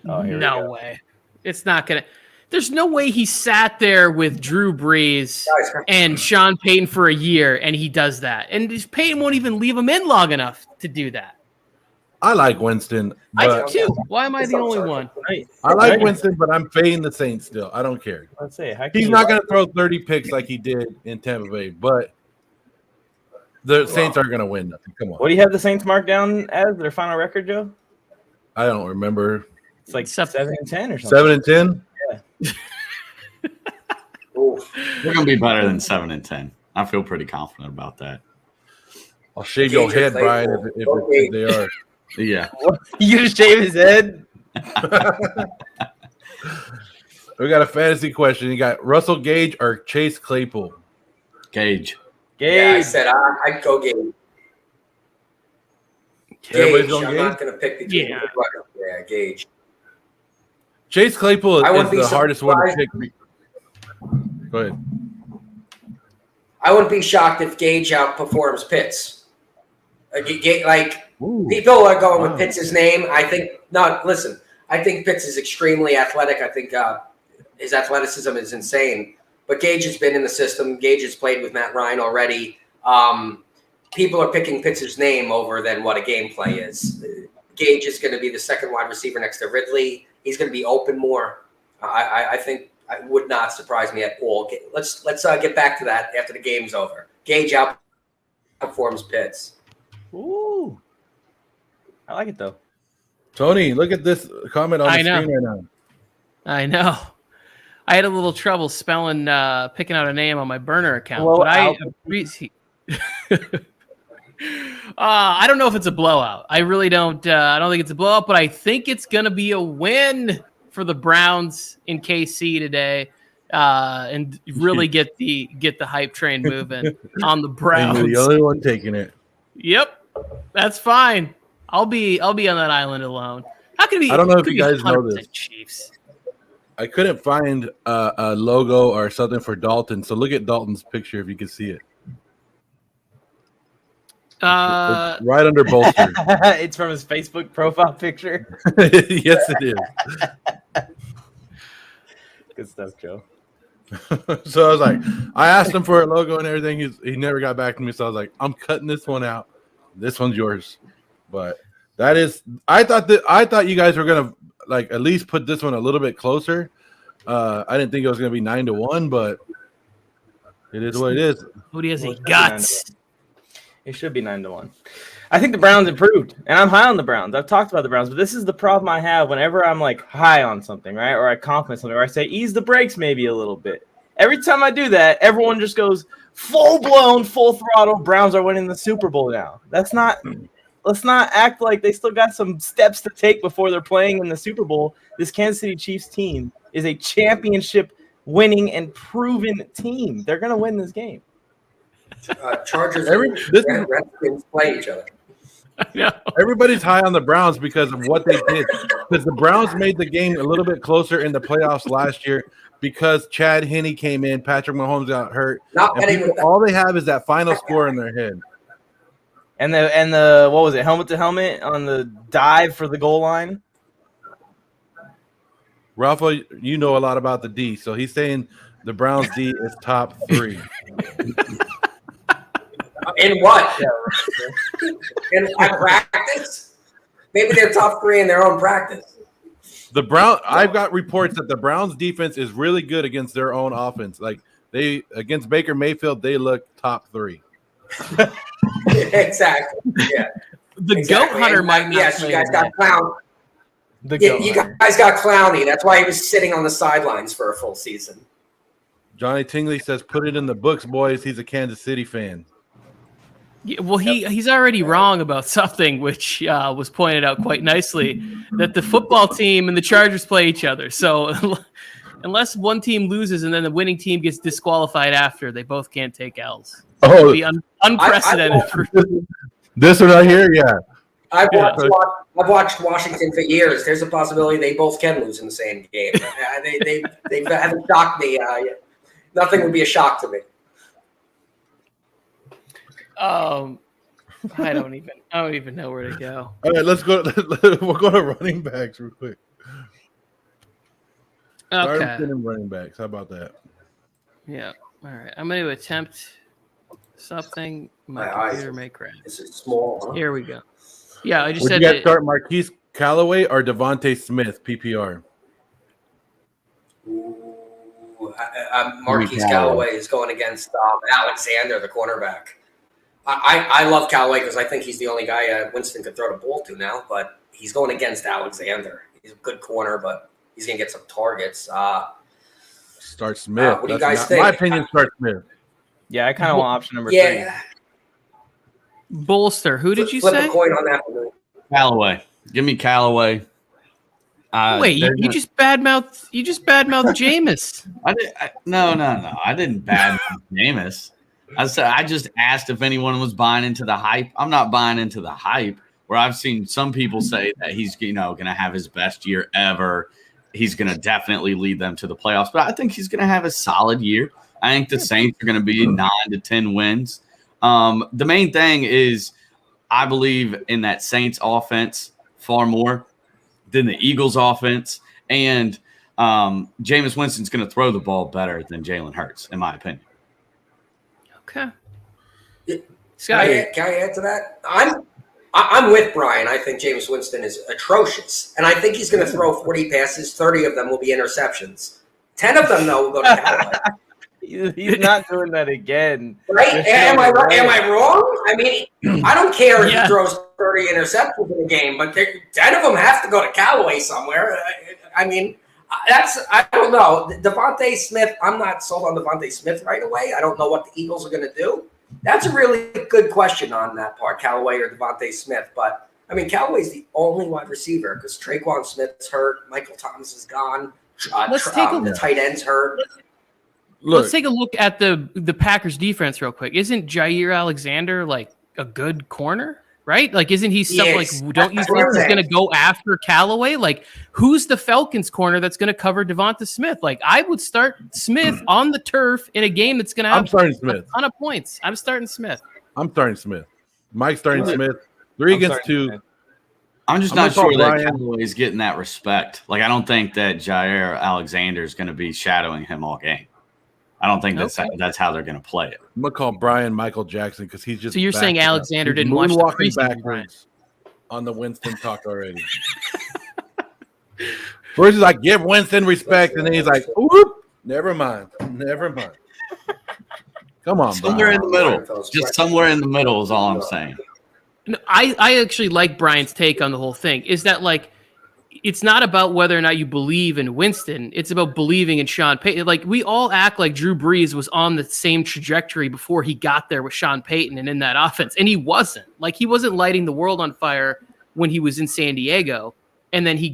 Oh, no way. It's not going to. There's no way he sat there with Drew Brees and Sean Payton for a year and he does that. And Payton won't even leave him in long enough to do that. I like Winston. I do too. Why am I the only one? I like Winston, but I'm fading the Saints still. I don't care. Let's say he's not going to throw 30 picks like he did in Tampa Bay, but the Saints aren't going to win nothing. Come on. What do you have the Saints marked down as their final record, Joe? I don't remember. It's like 7-10 or something. 7-10? Yeah. We're going to be better than 7-10. I feel pretty confident about that. I'll shave your head, Brian, if they are. Yeah. You gonna shave his head? We got a fantasy question. You got Russell Gage or Chase Claypool? Gage. Yeah, I said I'd go Gage. Everybody's Gage. going I'm Gage? not going to pick the Gage. Yeah, Gage. Chase Claypool is the hardest one to pick. Go ahead. I wouldn't be shocked if Gage outperforms Pitts. People are going with Pitts' name. I think I think Pitts is extremely athletic. I think his athleticism is insane. But Gage has been in the system. Gage has played with Matt Ryan already. People are picking Pitts' name over than what a gameplay is. Gage is going to be the second wide receiver next to Ridley. He's going to be open more. I think it would not surprise me at all. Let's get back to that after the game's over. Gage outperforms Pitts. Ooh. I like it, though. Tony, look at this comment on the screen right now. I know. I had a little trouble picking out a name on my burner account. But I don't know if it's a blowout. I really don't. I don't think it's a blowout, but I think it's going to be a win for the Browns in KC today, and really get the hype train moving on the Browns. And you're the only one taking it. Yep, that's fine. I'll be on that island alone. How can it be? I don't know if you guys know this. Chiefs. I couldn't find a logo or something for Dalton, so look at Dalton's picture if you can see it. It's right under Bolstered. It's from his Facebook profile picture. Yes, it is. Good stuff, Joe. So I was like, I asked him for a logo and everything. He never got back to me. So I was like, I'm cutting this one out. This one's yours. But that is, I thought you guys were gonna like at least put this one a little bit closer. I didn't think it was gonna be 9-1, but it is what it is. Who has he guts? It should be 9-1. I think the Browns improved, and I'm high on the Browns. I've talked about the Browns, but this is the problem I have whenever I'm like high on something, right? Or I compliment something, or I say ease the brakes maybe a little bit. Every time I do that, everyone just goes full blown, full throttle. Browns are winning the Super Bowl now. Let's not act like they still got some steps to take before they're playing in the Super Bowl. This Kansas City Chiefs team is a championship winning and proven team. They're going to win this game. Chargers and Redskins play each other. Everybody's high on the Browns because of what they did. Because the Browns made the game a little bit closer in the playoffs last year because Chad Henne came in, Patrick Mahomes got hurt. All they have is that final score in their head. And the what was it, helmet to helmet on the dive for the goal line? Rafa, you know a lot about the D, so he's saying the Browns D is top 3. In what? In practice? Maybe they're top 3 in their own practice. I've got reports that the Browns defense is really good against their own offense. Like they against Baker Mayfield, they look top 3. Exactly. Yeah. The Goat Hunter might not. Yes, you guys got Clown. You guys got Clowney. That's why he was sitting on the sidelines for a full season. Johnny Tingley says, "Put it in the books, boys." He's a Kansas City fan. Yeah, well, he's already wrong about something, which was pointed out quite nicely, that the football team and the Chargers play each other. So unless one team loses and then the winning team gets disqualified after, they both can't take L's. It would be unprecedented. This one right here, yeah. I've watched Washington for years. There's a possibility they both can lose in the same game. They haven't shocked me. Nothing would be a shock to me. I don't even know where to go. All right, let's go. We'll go to running backs real quick. Okay. Running backs. How about that? Yeah. All right. I'm going to attempt something. My computer may crash. This is small. Huh? Here we go. Yeah, I just Would said you guys that. start Marquise Callaway or Devontae Smith PPR? Marquise Callaway is going against Alexander, the cornerback. I love Callaway because I think he's the only guy Winston could throw the ball to now, but he's going against Alexander. He's a good corner, but he's going to get some targets. Start Smith. What do you guys think? My opinion, start Smith. Yeah, I kind of want option number 3. Yeah. Bolster. Who did you Flip say? a coin on that one. Callaway. Give me Callaway. Wait, you just badmouthed Jameis. No. I didn't badmouth Jameis. I just asked if anyone was buying into the hype. I'm not buying into the hype. Where I've seen some people say that he's going to have his best year ever. He's going to definitely lead them to the playoffs. But I think he's going to have a solid year. I think the Saints are going to be 9 to 10 wins. The main thing is I believe in that Saints offense far more than the Eagles offense. And Jameis Winston's going to throw the ball better than Jalen Hurts, in my opinion. Okay. Can I add to that? I'm with Brian. I think Jameis Winston is atrocious. And I think he's going to throw 40 passes. 30 of them will be interceptions. 10 of them, though, will go to Callaway. He's not doing that again. Right? Am I wrong? I mean, I don't care if he throws 30 interceptions in a game, but 10 of them have to go to Callaway somewhere. I mean, I don't know. Devontae Smith, I'm not sold on Devontae Smith right away. I don't know what the Eagles are going to do. That's a really good question on that part, Callaway or Devontae Smith. But, I mean, Callaway's the only wide receiver because Traquan Smith's hurt. Michael Thomas is gone. The tight end's hurt. Let's take a look at the Packers defense real quick. Isn't Jair Alexander like a good corner? Right? Like, isn't he something like, don't you think he's going to go after Callaway? Like, who's the Falcons corner that's going to cover Devonta Smith? Like, I would start Smith on the turf in a game that's going to have a ton of points. I'm starting Smith. Mike's starting Smith. 3 against 2. I'm just not sure that Callaway's getting that respect. Like, I don't think that Jair Alexander is going to be shadowing him all game. I don't think that's how they're going to play it. I'm going to call Brian Michael Jackson because he's just. So you're saying Alexander didn't watch the preseason backwards on the Winston talk already. First, he's like, give Winston respect. And then he's like, whoop, never mind. Come on, somewhere in the middle. Just somewhere in the middle is all I'm saying. No, I actually like Brian's take on the whole thing. Is that like, it's not about whether or not you believe in Winston. It's about believing in Sean Payton. Like, we all act like Drew Brees was on the same trajectory before he got there with Sean Payton and in that offense. And he wasn't. Like, he wasn't lighting the world on fire when he was in San Diego. And then he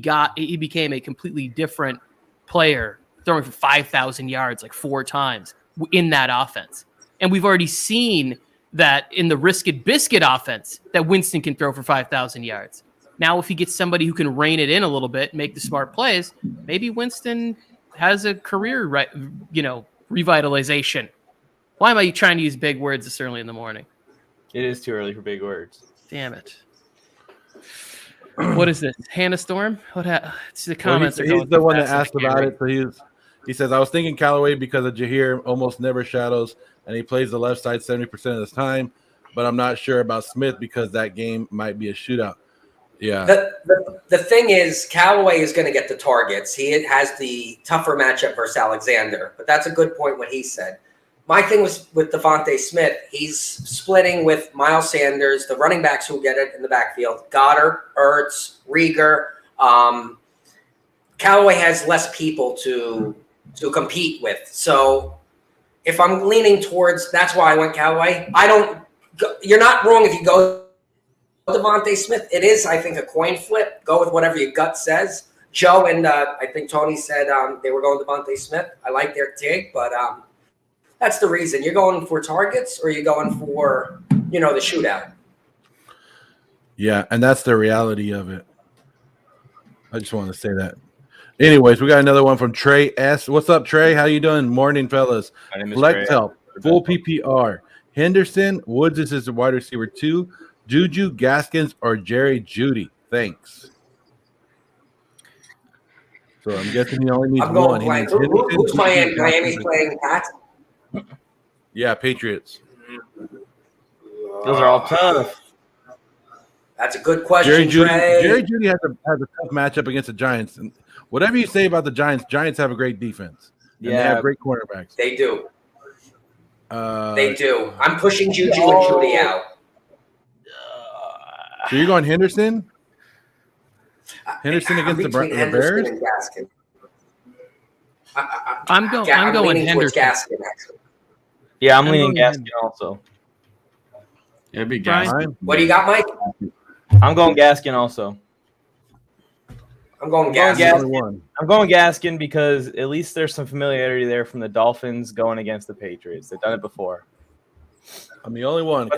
became a completely different player, throwing for 5,000 yards like 4 times in that offense. And we've already seen that in the Risk It Biscuit offense that Winston can throw for 5,000 yards. Now, if he gets somebody who can rein it in a little bit, make the smart plays, maybe Winston has a career, revitalization. Why am I trying to use big words this early in the morning? It is too early for big words. Damn it. What is this? Hannah Storm? It's the Well, comments. he's the one that asked about it. So he says, I was thinking Callaway because of Jahir almost never shadows, and he plays the left side 70% of the time. But I'm not sure about Smith because that game might be a shootout. Yeah. The thing is, Callaway is going to get the targets. He has the tougher matchup versus Alexander. But that's a good point what he said. My thing was with Devontae Smith, he's splitting with Miles Sanders, the running backs who get it in the backfield, Goddard, Ertz, Rieger. Callaway has less people to compete with. So if I'm leaning towards, that's why I went Callaway. You're not wrong if you go Devontae Smith. It is, I think, a coin flip. Go with whatever your gut says. Joe and I think Tony said they were going Devontae Smith. I like their take, but that's the reason. You're going for targets or you're going for, the shootout. Yeah, and that's the reality of it. I just want to say that. Anyways, we got another one from Trey S. What's up, Trey? How you doing? Morning, fellas. Flex help, full PPR. Henderson, Woods is his wide receiver 2. Juju, Gaskins, or Jerry Jeudy? Thanks. So I'm guessing he only needs one. Who's Miami's playing Pats? Yeah, Patriots. Those are all tough. That's a good question, Jerry Jeudy has a tough matchup against the Giants. And whatever you say about the Giants have a great defense. And they have great cornerbacks. They do. They do. I'm pushing Juju and Jeudy out. So you're going Henderson? Henderson against the Bears? And Gaskin. I'm going Henderson. Gaskin, actually. Yeah, I'm leaning Gaskin also. Yeah, it'd be Gaskin. What do you got, Mike? I'm going Gaskin also. I'm going Gaskin. I'm going Gaskin because at least there's some familiarity there from the Dolphins going against the Patriots. They've done it before. I'm the only one.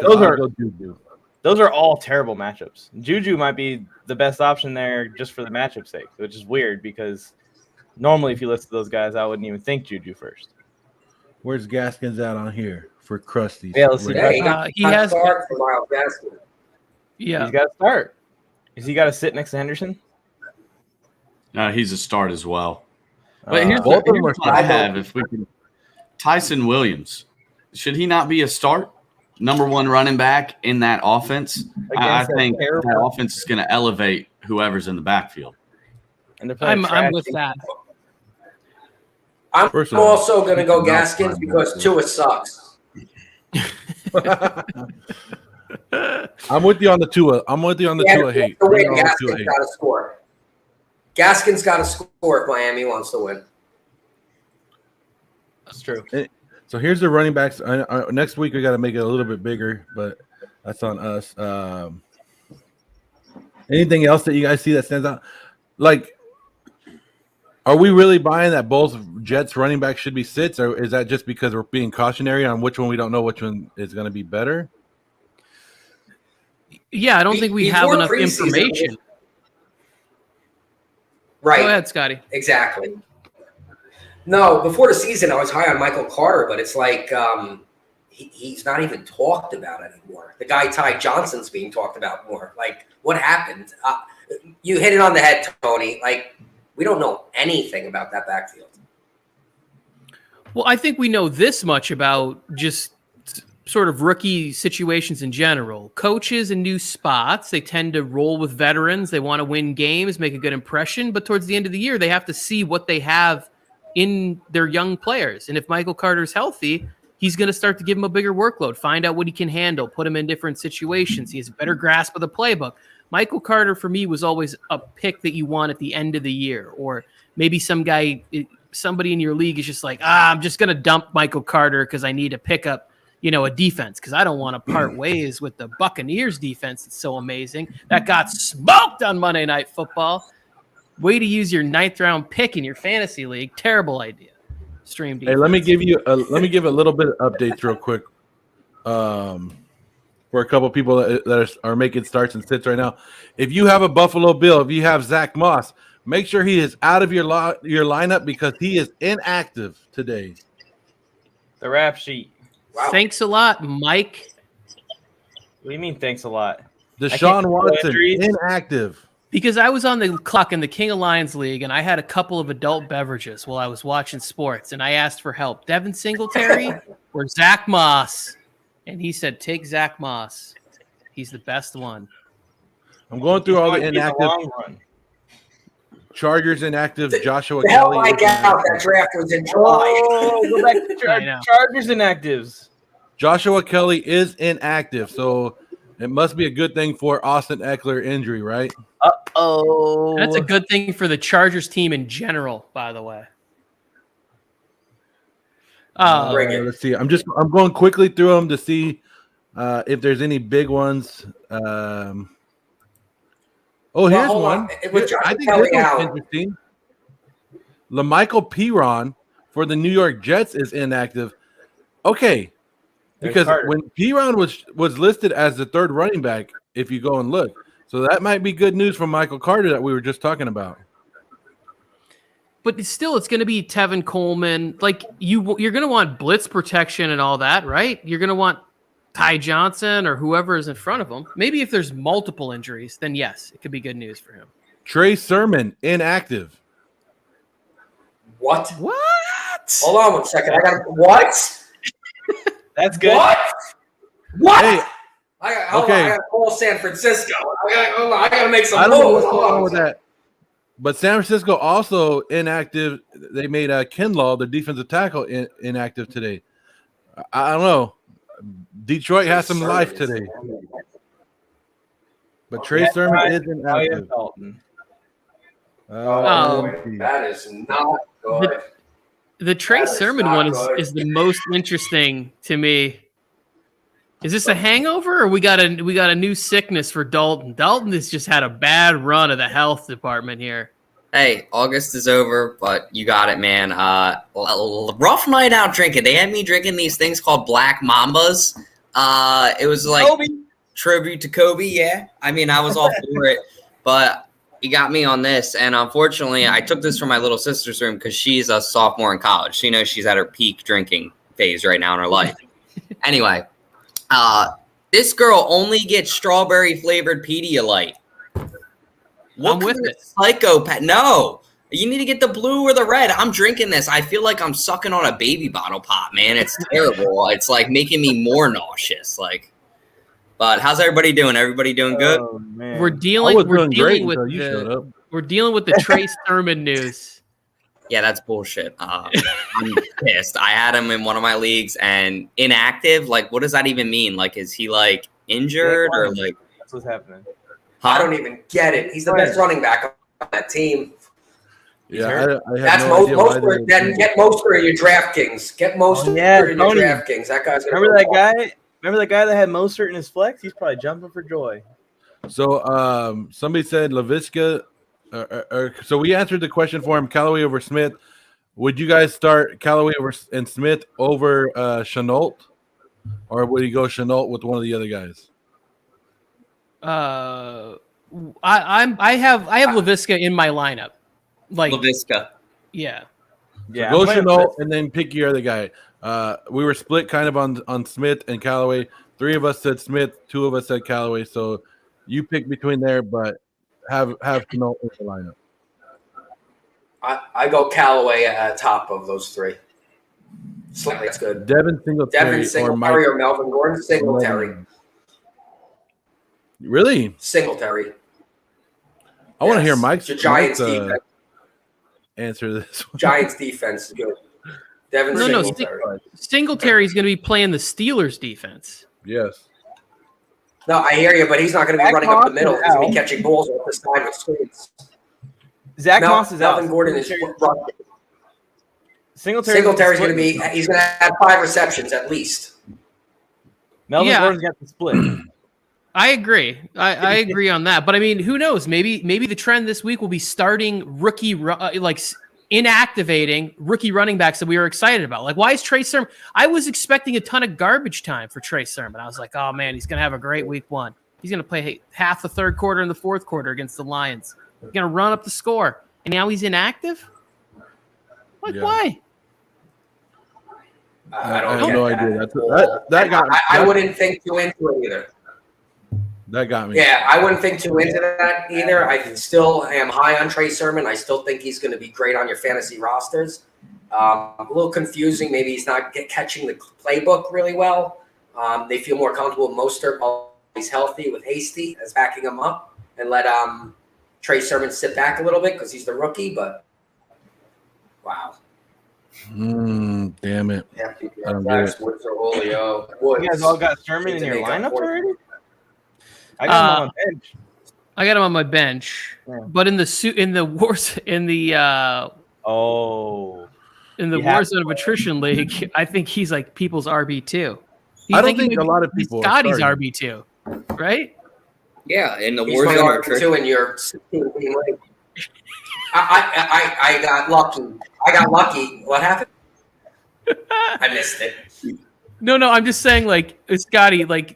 Those are all terrible matchups. Juju might be the best option there just for the matchup sake, which is weird because normally if you listen to those guys, I wouldn't even think Juju first. Where's Gaskins at on here for Krusty? Yeah, let's see. He has start for Miles Gaskin. Yeah, he's got to start. Has he got to sit next to Henderson? He's a start as well. But here's what I have. If we can, Tyson Williams, should he not be a start? Number one running back in that offense. I think that offense is going to elevate whoever's in the backfield. And I'm with that. I'm also going to go Gaskins because Tua sucks. I'm with you on the Tua. Tua hate. Gaskins got to score. Gaskins got to score if Miami wants to win. That's true. So here's the running backs. Next week we got to make it a little bit bigger, but that's on us. Anything else that you guys see that stands out? Like, are we really buying that both Jets running backs should be sits, or is that just because we're being cautionary on which one we don't know which one is going to be better? Yeah, I don't think we have enough information. Right. Go ahead, Scotty. Exactly. No, before the season, I was high on Michael Carter, but it's like he's not even talked about anymore. The guy Ty Johnson's being talked about more. Like, what happened? You hit it on the head, Tony. Like, we don't know anything about that backfield. Well, I think we know this much about just sort of rookie situations in general. Coaches in new spots, they tend to roll with veterans. They want to win games, make a good impression. But towards the end of the year, they have to see what they have in their young players. And if Michael Carter's healthy, he's going to start to give him a bigger workload, find out what he can handle, put him in different situations. He has a better grasp of the playbook. Michael Carter, for me, was always a pick that you want at the end of the year. Or maybe somebody in your league is just like, I'm just going to dump Michael Carter because I need to pick up, a defense because I don't want to part ways with the Buccaneers defense. It's so amazing. That got smoked on Monday Night Football. Way to use your 9th round pick in your fantasy league. Terrible idea. Stream defense. Hey, let me give a little bit of updates real quick. For a couple of people that are making starts and sits right now. If you have a Buffalo Bill, if you have Zach Moss, make sure he is out of your lineup because he is inactive today. The rap sheet. Wow. Thanks a lot, Mike. What do you mean, thanks a lot? Deshaun Watson, inactive. Because I was on the clock in the King of Lions League, and I had a couple of adult beverages while I was watching sports, and I asked for help. Devin Singletary or Zach Moss? And he said, take Zach Moss. He's the best one. I'm going through all the He's a inactive. long run. Chargers inactive. Joshua The hell Kelly. I out that draft was in July. Oh, go back to I know. Chargers inactives. Joshua Kelly is inactive, so it must be a good thing for Austin Eckler injury, right? Uh-oh. That's a good thing for the Chargers team in general, by the way. Bring it. Let's see. I'm going quickly through them to see if there's any big ones. Here's hold one. on. With I Joshua think Kelly this one's out. interesting. LaMichael Piron for the New York Jets is inactive. Okay, There's because Carter. when Piron was listed as the third running back, if you go and look, so that might be good news from Michael Carter that we were just talking about. But still, it's going to be Tevin Coleman. Like you're going to want blitz protection and all that, right? You're going to want Ty Johnson or whoever is in front of him. Maybe if there's multiple injuries, then yes, it could be good news for him. Trey Sermon inactive. What? What? Hold on one second. I got what? That's good. What? Hey, I okay. got to call San Francisco. I got to make some I don't know moves. what's going on with that. But San Francisco also inactive. They made Kinlaw, the defensive tackle, inactive today. I don't know. Detroit has some life today. But Trey Sermon is inactive. Dalton. That is not good. The Trey That is Sermon not one good. is the most interesting to me. Is this a hangover, or we got a new sickness for Dalton? Dalton has just had a bad run of the health department here. Hey, August is over, but you got it, man. Rough night out drinking. They had me drinking these things called Black Mambas. It was like Kobe. tribute to Kobe, yeah. I mean, I was all for it, but you got me on this. And unfortunately, I took this from my little sister's room because she's a sophomore in college. So, you know, she's at her peak drinking phase right now in her life. Anyway, this girl only gets strawberry flavored Pedialyte. What I'm with kind of it. psychopath? No, you need to get the blue or the red. I'm drinking this. I feel like I'm sucking on a baby bottle pop, man. It's terrible. It's like making me more nauseous. Like, but how's everybody doing? Everybody doing good? Oh, man. We're dealing with showed up. we're dealing with the Trey Sermon news. Yeah, that's bullshit. I'm pissed. I had him in one of my leagues and inactive. Like, what does that even mean? Like, is he like injured or like? That's what's happening. I don't even get it. He's the best running back on that team. Yeah, I have That's no idea why Mostert. they- Then get Mostert in your DraftKings. Get Mostert in your Tony. DraftKings. That guy's gonna Remember go that guy? Remember that guy that had Mostert in his flex? He's probably jumping for joy. So somebody said LaVisca. So we answered the question for him: Callaway over Smith. Would you guys start Callaway and Smith over Chenault, or would he go Chenault with one of the other guys? I have LaVisca in my lineup. Like, LaVisca. yeah. Yeah, Go I'm playing Chenault with and then pick your other guy. We were split kind of on Smith and Callaway. 3 of us said Smith, 2 of us said Callaway. So you pick between there, but have Chenault in the lineup. I go Callaway at top of those 3. Slightly, that's good. Devin Singletary, Singletary or Melvin Gordon. Singletary. Really? Singletary. I want to hear Yes. Mike's The Giants Mike's, defense. answer this one. Giants defense is good. Devin No, Singletary. Singletary is going to be playing the Steelers defense. Yes. No, I hear you, but he's not going to be Zach running up the Moss middle. is He's going to out. be catching balls all this time with screens. Zach Moss is out. Melvin Gordon is running. Singletary's Singletary's going to be. He's going to have 5 receptions at least. Melvin Yeah. Gordon's got the split. I agree. I agree on that. But I mean, who knows? Maybe the trend this week will be starting inactivating rookie running backs that we were excited about. Like, why is Trey Sermon? I was expecting a ton of garbage time for Trey Sermon. I was like, oh man, he's gonna have a great week 1. He's gonna play half the third quarter and the fourth quarter against the Lions. He's gonna run up the score, and now he's inactive. Like, Yeah. why? I don't I have get no that. idea. I wouldn't wouldn't think too into it either. That got me. Yeah, I wouldn't think too into that either. I still am high on Trey Sermon. I still think he's going to be great on your fantasy rosters. A little confusing. Maybe he's not catching the playbook really well. They feel more comfortable with Mostert while he's healthy with Hasty as backing him up, and let Trey Sermon sit back a little bit because he's the rookie. But wow. Damn it. Yeah, I don't get it. Woods or Julio. You guys all got Sermon in your lineup already? I got him on my bench. I got him on my bench, but in the Warzone of Attrition League, I think he's like people's RB2. I don't think a lot of people Scotty's RB2, right? Yeah, in the He's Warzone RB2 in your 16 team league. I got lucky. What happened? I missed it. No, I'm just saying, like, Scotty, like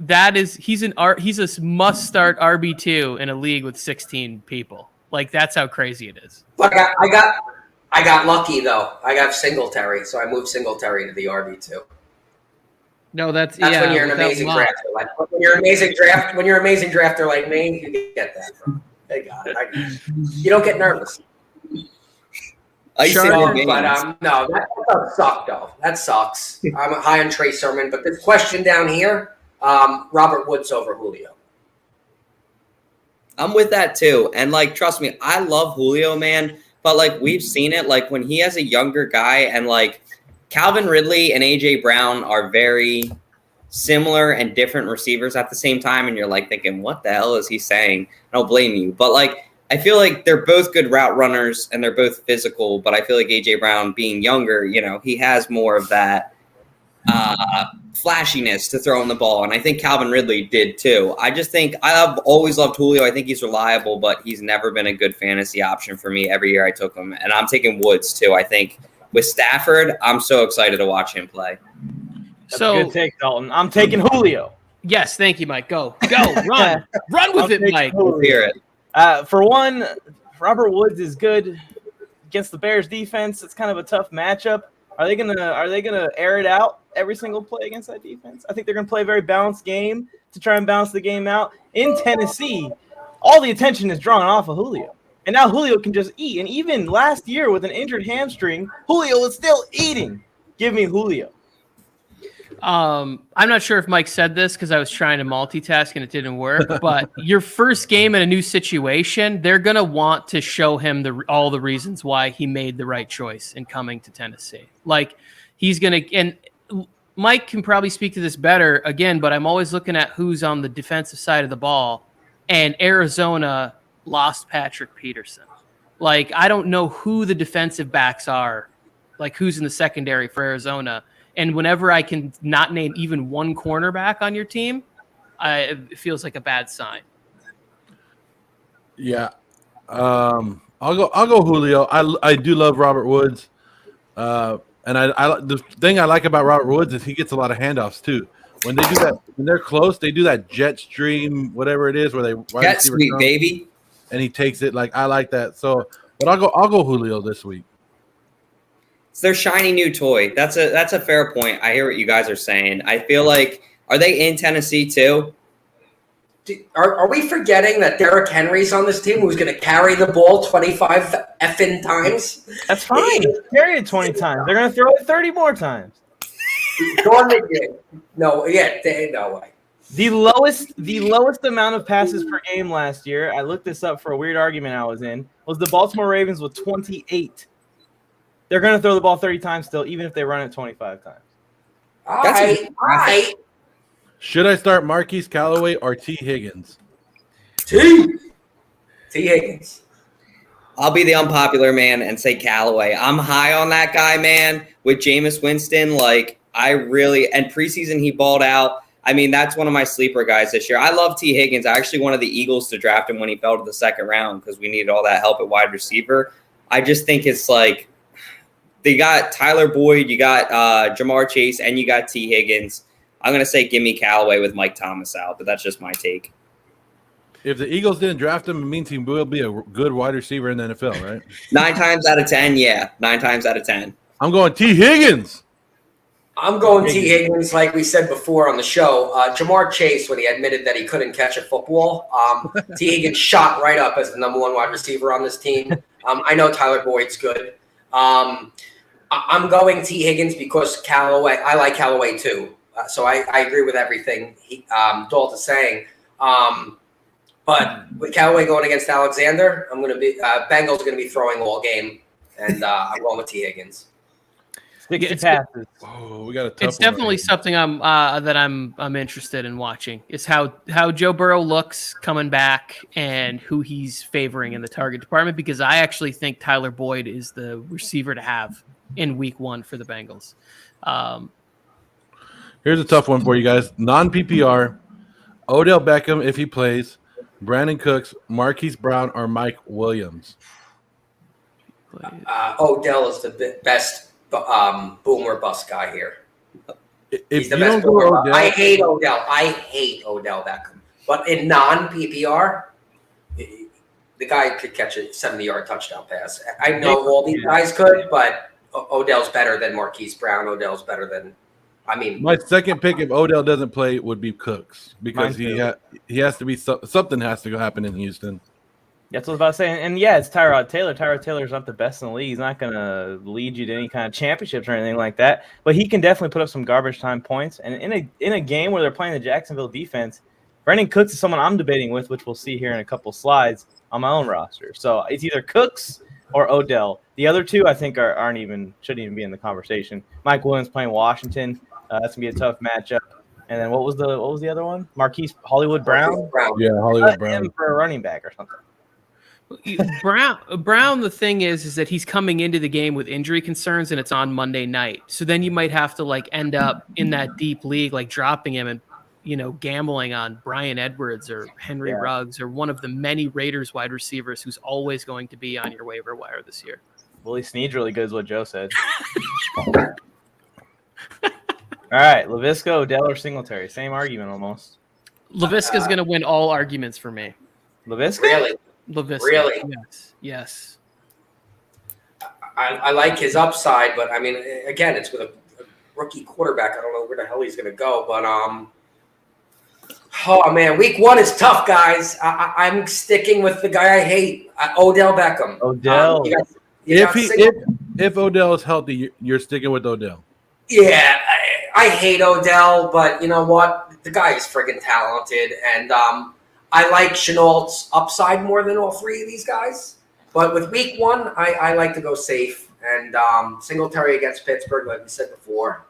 he's a must start RB2 in a league with 16 people. Like, that's how crazy it is. But I got lucky though. I got Singletary, so I moved Singletary to the RB2. No, that's when you're an amazing drafter. Like when you're an amazing drafter like me, you get that. They got it. You don't get nervous. No, that does suck though. That sucks. I'm high on Trey Sermon, but this question down here, Robert Woods over Julio. I'm with that too. And like, trust me, I love Julio, man. But like, we've seen it, like when he has a younger guy, and like Calvin Ridley and AJ Brown are very similar and different receivers at the same time. And you're like thinking, what the hell is he saying? I don't blame you. But like, I feel like they're both good route runners and they're both physical, but I feel like AJ Brown being younger, he has more of that flashiness to throw in the ball. And I think Calvin Ridley did too. I just think I've always loved Julio. I think he's reliable, but he's never been a good fantasy option for me every year I took him. And I'm taking Woods too. I think with Stafford, I'm so excited to watch him play. That's a good take, Dalton. I'm taking Julio. Yes, thank you, Mike. Go, run with it, Mike. Let's hear it. For one, Robert Woods is good against the Bears defense. It's kind of a tough matchup. Are they gonna air it out every single play against that defense? I think they're gonna play a very balanced game to try and balance the game out. In Tennessee, all the attention is drawn off of Julio. And now Julio can just eat. And even last year with an injured hamstring, Julio was still eating. Give me Julio. I'm not sure if Mike said this because I was trying to multitask and it didn't work, but your first game in a new situation, they're going to want to show him all the reasons why he made the right choice in coming to Tennessee. Like he's going to, and Mike can probably speak to this better again, but I'm always looking at who's on the defensive side of the ball, and Arizona lost Patrick Peterson. Like, I don't know who the defensive backs are, like who's in the secondary for Arizona. And whenever I can not name even one cornerback on your team, it feels like a bad sign. Yeah. I'll go Julio. I do love Robert Woods. And the thing I like about Robert Woods is he gets a lot of handoffs too. When they do that, when they're close, they do that jet stream, whatever it is, where they jet sweep, baby. And he takes it. Like, I like that. So, but I'll go Julio this week. It's their shiny new toy. That's a fair point. I hear what you guys are saying. I feel like, are they in Tennessee too? Are we forgetting that Derrick Henry's on this team who's going to carry the ball 25 effing times? That's fine. Carry it 20 times. They're going to throw it 30 more times. No way. The lowest amount of passes per game last year, I looked this up for a weird argument I was in, was the Baltimore Ravens with 28. They're going to throw the ball 30 times still, even if they run it 25 times. All right. Should I start Marquise Callaway or T. Higgins? T. Higgins. I'll be the unpopular man and say Callaway. I'm high on that guy, man. With Jameis Winston, and preseason he balled out. I mean, that's one of my sleeper guys this year. I love T. Higgins. I actually wanted the Eagles to draft him when he fell to the second round because we needed all that help at wide receiver. I just think it's like they got Tyler Boyd, you got Jamar Chase, and you got T. Higgins. I'm going to say give me Callaway with Mike Thomas out, but that's just my take. If the Eagles didn't draft him, it means he will be a good wide receiver in the NFL, right? 9 times out of 10, yeah. 9 times out of 10. I'm going T. Higgins. I'm going T. Higgins, like we said before on the show. Jamar Chase, when he admitted that he couldn't catch a football, T. Higgins shot right up as the number 1 wide receiver on this team. I know Tyler Boyd's good. I'm going T. Higgins because Callaway. I like Callaway too. So I agree with everything Dalt is saying. But with Callaway going against Alexander, I'm going to be Bengals are going to be throwing all game, and I'm going with T. Higgins. Passes. Oh, we got a tough It's one definitely right here. something I'm interested in watching. Is how Joe Burrow looks coming back and who he's favoring in the target department, because I actually think Tyler Boyd is the receiver to have in week 1 for the Bengals. Here's a tough one for you guys. Non-PPR, Odell Beckham if he plays, Brandon Cooks, Marquise Brown, or Mike Williams. Odell is the best boomer bust guy here. If He's the you best don't go boomer. Odell, I hate Odell Beckham. But in non-PPR, the guy could catch a 70-yard touchdown pass. I know all these guys could, but Odell's better than Marquise Brown. Odell's better than, my second pick if Odell doesn't play would be Cooks because he has to be something has to happen in Houston. That's what I was about to say. And yeah, it's Tyrod Taylor. Tyrod Taylor's not the best in the league. He's not going to lead you to any kind of championships or anything like that. But he can definitely put up some garbage time points. And in a game where they're playing the Jacksonville defense, Brandon Cooks is someone I'm debating with, which we'll see here in a couple slides on my own roster. So it's either Cooks or Odell. The other two, I think, shouldn't even be in the conversation. Mike Williams playing Washington. That's gonna be a tough matchup. And then what was the other one? Marquise Hollywood Brown. Yeah, Hollywood Brown for a running back or something. Brown, the thing is that he's coming into the game with injury concerns, and it's on Monday night. So then you might have to end up in that deep league, dropping him and gambling on Brian Edwards or Henry Ruggs or one of the many Raiders wide receivers who's always going to be on your waiver wire this year. Willie Snead's really good, is what Joe said. All right, Laviska, Odell, or Singletary? Same argument almost. Laviska's going to win all arguments for me. Laviska? Really? Laviska. Really? Yes. I like his upside, but again, it's with a rookie quarterback. I don't know where the hell he's going to go, but oh man, week 1 is tough, guys. I'm sticking with the guy I hate, Odell Beckham. Odell. If Odell is healthy, you're sticking with Odell. Yeah, I hate Odell, but you know what? The guy is friggin' talented, and I like Chenault's upside more than all 3 of these guys. But with week 1, I like to go safe, and Singletary against Pittsburgh, like we said before.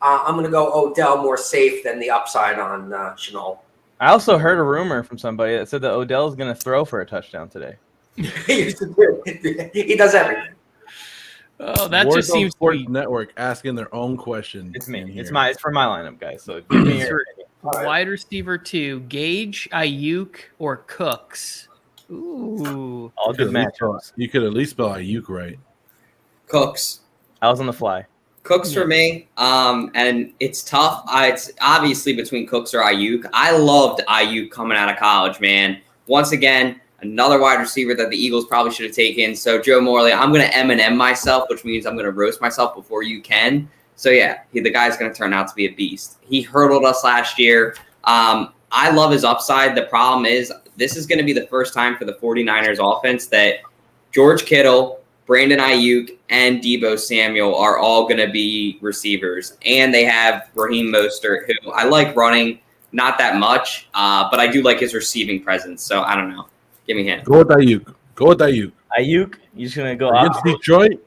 I'm going to go Odell more safe than the upside on Chenault. I also heard a rumor from somebody that said that Odell's going to throw for a touchdown today. He does everything. Oh, that Warzone just seems Sports to be Network asking their own question. It's me. It's for my lineup, guys. So give me your wide receiver 2, Gage, Ayuk, or Cooks. Ooh. all good matchups. You could at least spell Ayuk right. Cooks. I was on the fly. Cooks for me. And it's tough. It's obviously between Cooks or Ayuk. I loved Ayuk coming out of college, man. Once again, another wide receiver that the Eagles probably should have taken. So Joe Morley, I'm going to M&M myself, which means I'm going to roast myself before you can. So yeah, the guy's going to turn out to be a beast. He hurdled us last year. I love his upside. The problem is this is going to be the first time for the 49ers offense that George Kittle, Brandon Ayuk, and Deebo Samuel are all going to be receivers. And they have Raheem Mostert, who I like running, not that much, but I do like his receiving presence. So I don't know. Give me him. Go with Ayuk. Ayuk, you just going to go Against Detroit?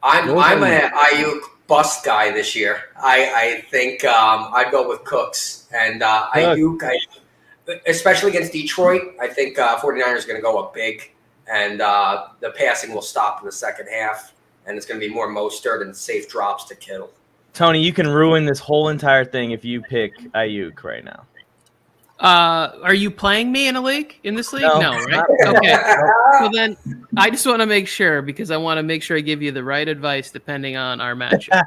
I'm an Ayuk bust guy this year. I think I'd go with Cooks. And Ayuk, especially against Detroit, I think 49ers are going to go up big. And the passing will stop in the second half. And it's going to be more Mostert and safe drops to Kittle. Tony, you can ruin this whole entire thing if you pick Ayuk right now. Are you playing me in this league? No, right? Okay. Well, then I just want to make sure because I want to make sure I give you the right advice depending on our matchup.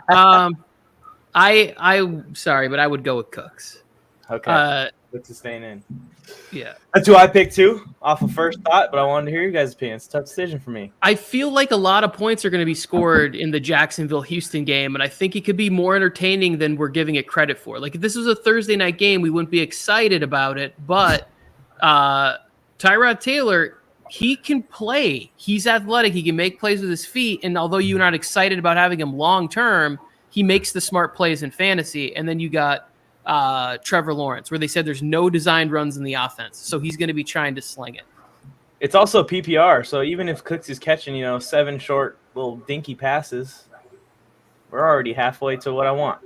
I'm sorry, but I would go with Cooks. Okay. Cooks is staying in. Yeah. That's who I picked too, off of first thought, but I wanted to hear you guys' opinion. It's a tough decision for me. I feel like a lot of points are going to be scored in the Jacksonville-Houston game, and I think it could be more entertaining than we're giving it credit for. Like, if this was a Thursday night game, we wouldn't be excited about it, but Tyrod Taylor, he can play. He's athletic. He can make plays with his feet, and although you're not excited about having him long-term, he makes the smart plays in fantasy. And then you got Trevor Lawrence, where they said there's no designed runs in the offense, so he's going to be trying to sling it. It's also PPR, so even if Cooks is catching, 7 short little dinky passes, we're already halfway to what I want.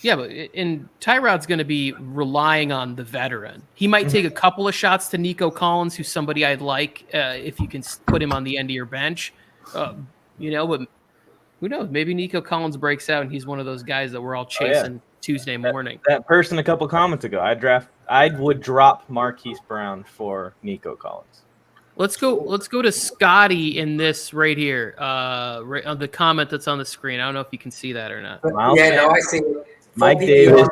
Yeah, but Tyrod's going to be relying on the veteran. He might take a couple of shots to Nico Collins, who's somebody I'd like if you can put him on the end of your bench. But who knows? Maybe Nico Collins breaks out and he's one of those guys that we're all chasing Tuesday morning. That person a couple comments ago, I would drop Marquise Brown for Nico Collins. Let's go to Scotty in this right here. Right on the comment that's on the screen. I don't know if you can see that or not. I see it. Mike Davis.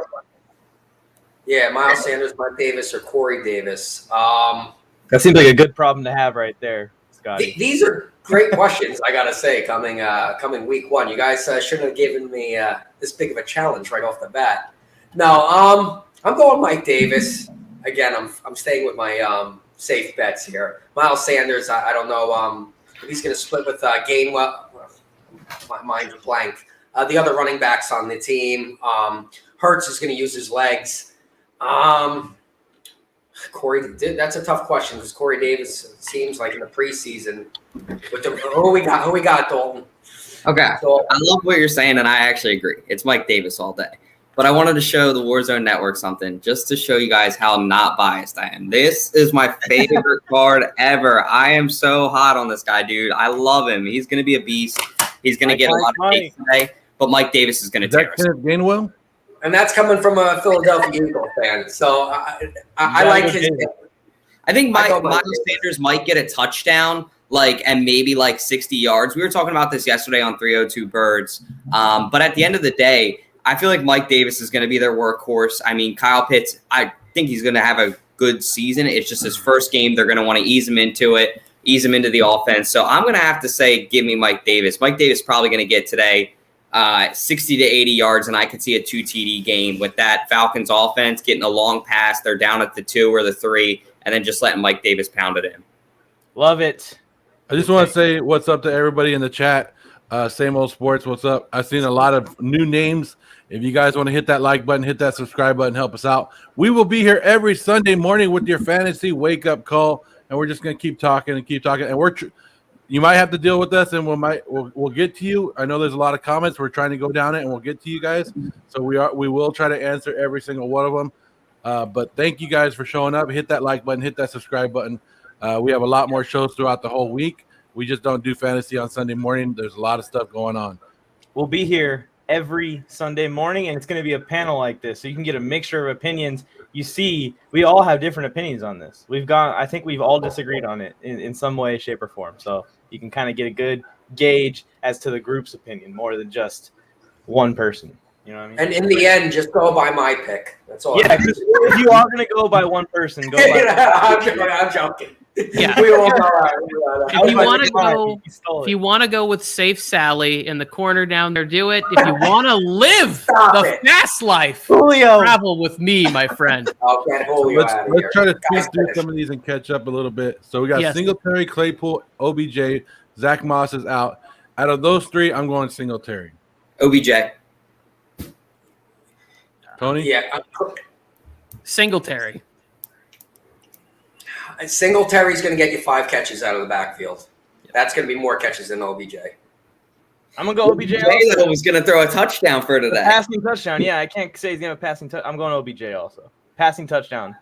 Yeah, Miles Sanders, Mike Davis, or Corey Davis. That seems like a good problem to have right there, Scotty. These are great questions, I gotta say. Coming week 1, you guys shouldn't have given me this big of a challenge right off the bat. No, I'm going Mike Davis. Again, I'm staying with my safe bets here. Miles Sanders, I don't know if he's going to split with Gainwell. My mind's blank. The other running backs on the team. Hurts is going to use his legs. Corey, that's a tough question because Corey Davis seems like in the preseason. Who we got, Dalton? Okay, So, I love what you're saying, and I actually agree. It's Mike Davis all day. But I wanted to show the Warzone Network something just to show you guys how not biased I am. This is my favorite card ever. I am so hot on this guy, dude. I love him. He's going to be a beast. He's going to get a lot of hate today, but Mike Davis is going to tear us. Gainwell? and that's coming from a Philadelphia Eagles fan. So I like his. I think Miles Sanders might get a touchdown, and maybe 60 yards. We were talking about this yesterday on 302 Birds. But at the end of the day, I feel like Mike Davis is going to be their workhorse. I mean, Kyle Pitts, I think he's going to have a good season. It's just his first game. They're going to want to ease him into it, ease him into the offense. So I'm going to have to say, give me Mike Davis. Mike Davis probably going to get today 60 to 80 yards, and I could see a 2 TD game with that Falcons offense getting a long pass. They're down at the 2 or the 3, and then just letting Mike Davis pound it in. Love it. I just want to say what's up to everybody in the chat. Same old sports. What's up? I've seen a lot of new names. If you guys want to hit that like button, hit that subscribe button, help us out. We will be here every Sunday morning with your fantasy wake up call, and we're just going to keep talking and keep talking. And you might have to deal with us, and we'll get to you. I know there's a lot of comments. We're trying to go down it, and we'll get to you guys. So we will try to answer every single one of them. But thank you guys for showing up. Hit that like button, hit that subscribe button. We have a lot more shows throughout the whole week. We just don't do fantasy on Sunday morning. There's a lot of stuff going on. We'll be here every Sunday morning, and it's going to be a panel like this, so you can get a mixture of opinions. You see, we all have different opinions on this. I think we've all disagreed on it in some way, shape, or form. So you can kind of get a good gauge as to the group's opinion more than just one person. You know what I mean? And in the end, just go by my pick. That's all. Yeah, if you are going to go by one person, go by I'm joking. Yeah. We all If you want to go with Safe Sally in the corner down there, do it. If you want to live the fast life, Julio, travel with me, my friend. Let's try to speed through some of these and catch up a little bit. So we got Singletary, Claypool, OBJ, Zach Moss is out. Out of those three, I'm going Singletary. OBJ. Tony? Yeah. Singletary. Singletary's going to get you 5 catches out of the backfield. That's going to be more catches than OBJ. I'm going to go OBJ. I was going to throw a touchdown for today. Passing touchdown. Yeah, I can't say he's going to passing touchdown. I'm going OBJ also. Passing touchdown.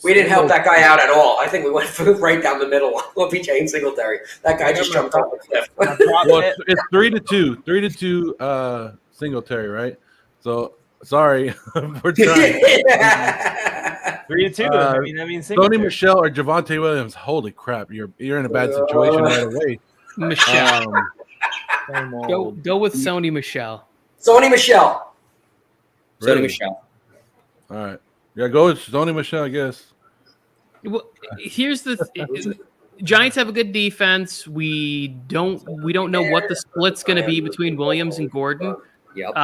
We didn't help that guy out at all. I think we went right down the middle. OBJ and Singletary. That guy just jumped off the cliff. Well, it's 3-2. 3-2 Singletary, right? So, sorry. We're trying. 3-2. I mean, Tony Michelle or Javonte Williams. Holy crap! You're in a bad situation right away. Michelle. Go with Sony Michelle. Sony Michelle. Sony Michelle. All right. Yeah, go with Sony Michelle, I guess. Well, here's the Giants have a good defense. We don't know what the split's going to be between Williams and Gordon. Yep.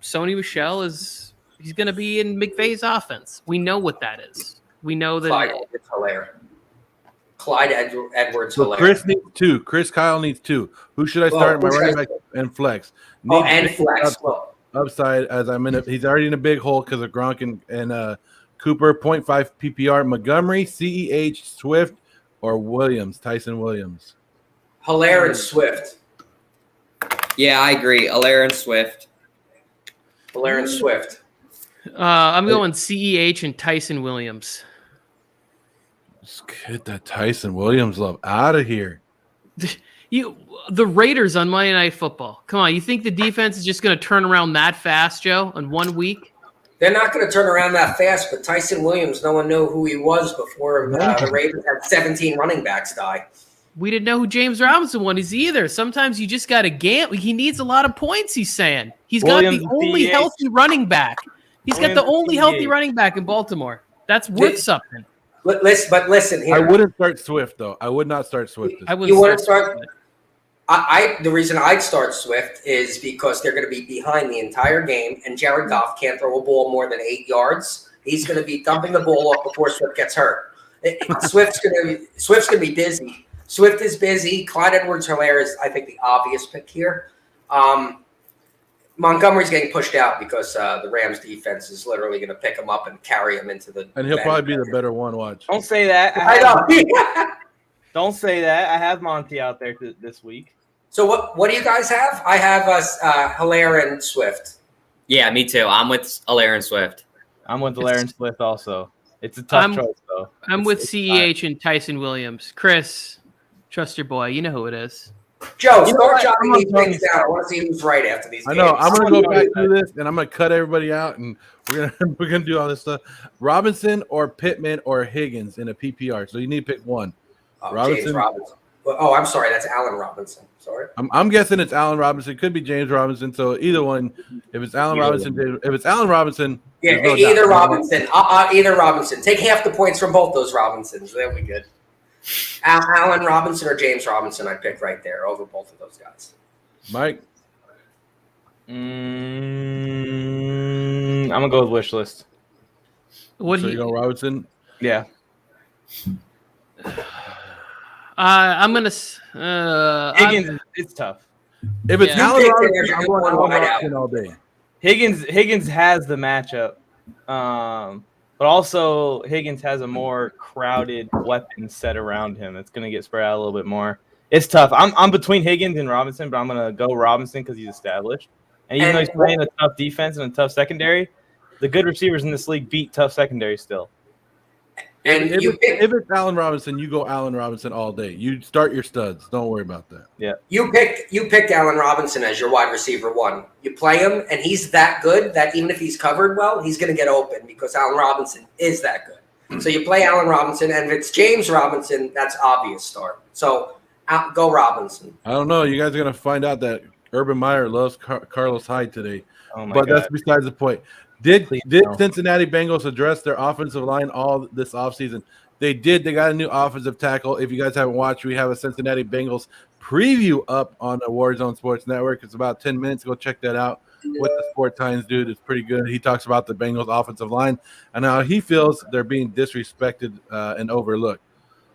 Sony Michelle he's going to be in McVay's offense. We know what that is. We know that. Clyde Edwards So Hilaire. Chris needs 2. Chris Kyle needs 2. Who should I start in my running back and flex? And flex. Upside as he's already in a big hole because of Gronk and Cooper, 0.5 PPR. Montgomery, CEH, Swift, or Williams, Tyson Williams. Hilaire and Swift. Yeah, I agree. Hilaire and Swift. Hilaire and Swift. I'm going CEH and Tyson Williams. Let's get that Tyson Williams love out of here. The Raiders on Monday Night Football. Come on, you think the defense is just going to turn around that fast, Joe, in 1 week? They're not going to turn around that fast, but Tyson Williams, no one knew who he was before the Ravens had 17 running backs die. We didn't know who James Robinson was either. Sometimes you just got to gamble. He needs a lot of points, he's saying. He's got the only healthy running back. He's got the only healthy running back in Baltimore. That's worth something. But listen here. I wouldn't start Swift, though. I would not start Swift. You wouldn't start? The reason I'd start Swift is because they're going to be behind the entire game, and Jared Goff can't throw a ball more than 8 yards. He's going to be dumping the ball off before Swift gets hurt. Swift's going to be busy. Swift is busy. Clyde Edwards-Hilaire is, I think, the obvious pick here. Montgomery's getting pushed out because the Rams defense is literally going to pick him up and carry him into the. And he'll probably be the better one. Watch. Don't say that. I know. Don't say that. I have Monty out there this week. So what do you guys have? I have Hilaire and Swift. Yeah, me too. I'm with Hilaire and Swift. I'm with Hilaire and Swift also. It's a tough choice, though. I'm with CEH and Tyson Williams. Chris, trust your boy. You know who it is. Joe, start jotting these things down. I want to see who's right after these games. I know. I'm going to go back through this, and I'm going to cut everybody out, and we're gonna do all this stuff. Robinson or Pittman or Higgins in a PPR. So you need to pick one. James Robinson. Oh, I'm sorry. That's Allen Robinson. Sorry. I'm guessing it's Allen Robinson. It could be James Robinson. So either one. If it's Allen Robinson. Yeah, no either doubt. Robinson. Either Robinson. Take half the points from both those Robinsons. There we good. Allen Robinson or James Robinson, I'd pick right there over both of those guys. Mike? I'm going to go with wish list. What so you go Robinson? Yeah. I'm going to Higgins, it's tough. If it's Allen Robinson, I'm going one Robinson all day. Higgins has the matchup. But also, Higgins has a more crowded weapon set around him. It's going to get spread out a little bit more. It's tough. I'm between Higgins and Robinson, but I'm going to go Robinson because he's established. And even though he's playing a tough defense and a tough secondary, the good receivers in this league beat tough secondary still. And if it's Allen Robinson, you go Allen Robinson all day. You start your studs. Don't worry about that. Yeah. You picked Allen Robinson as your wide receiver one. You play him, and he's that good that even if he's covered well, he's going to get open because Allen Robinson is that good. So you play Allen Robinson, and if it's James Robinson, that's obvious start. So go Robinson. I don't know. You guys are going to find out that Urban Meyer loves Carlos Hyde today. Oh my but God. that's besides the point. Did Cincinnati Bengals address their offensive line all this offseason? They did. They got a new offensive tackle. If you guys haven't watched, we have a Cincinnati Bengals preview up on the Warzone Sports Network. It's about 10 minutes. Go check that out. What the Sport Times dude is pretty good. He talks about the Bengals offensive line and how he feels they're being disrespected and overlooked.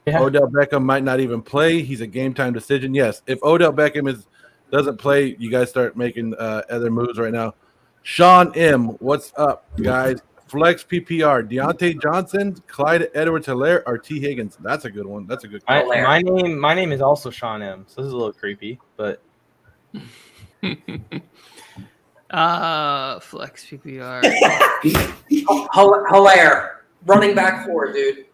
Yeah. Odell Beckham might not even play. He's a game-time decision. Yes, if Odell Beckham doesn't play, you guys start making other moves right now. Sean M., what's up, guys? Flex PPR, Deontay Johnson, Clyde Edwards-Hilaire, or T. Higgins. That's a good one. That's a good question. My name is also Sean M., so this is a little creepy, but flex PPR. Hilaire. Running back 4, dude.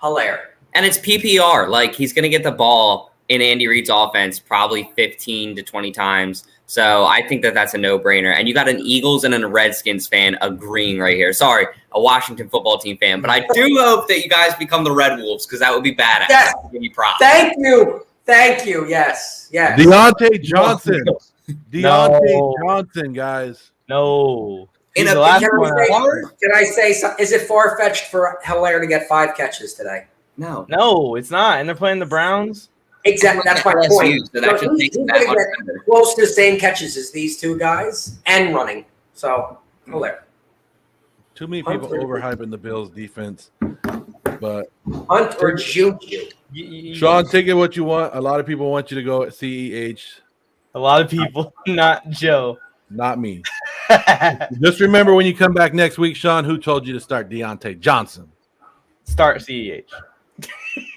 Hilaire. And it's PPR. Like, he's going to get the ball in Andy Reid's offense probably 15 to 20 times. So I think that's a no-brainer. And you got an Eagles and a Redskins fan agreeing right here. Sorry, a Washington football team fan. But I do hope that you guys become the Red Wolves because that would be badass. Yes. Give you props. Thank you. Yes. Deontay Johnson. Johnson, guys. no. In He's a the last big one hour? Can I say, is it far-fetched for Hilaire to get 5 catches today? No. No, it's not. And they're playing the Browns. Exactly. That's my LSU, point. so that just he's makes it going that to much get better. close to the same catches as these two guys and running. So, Hilaire. Too many people overhyping the Bills defense. But Hunt or Juju? Sean, take it what you want. A lot of people want you to go at CEH. A lot of people, not Joe. Not me. Just remember when you come back next week, Sean, who told you to start Deontay Johnson? Start CEH.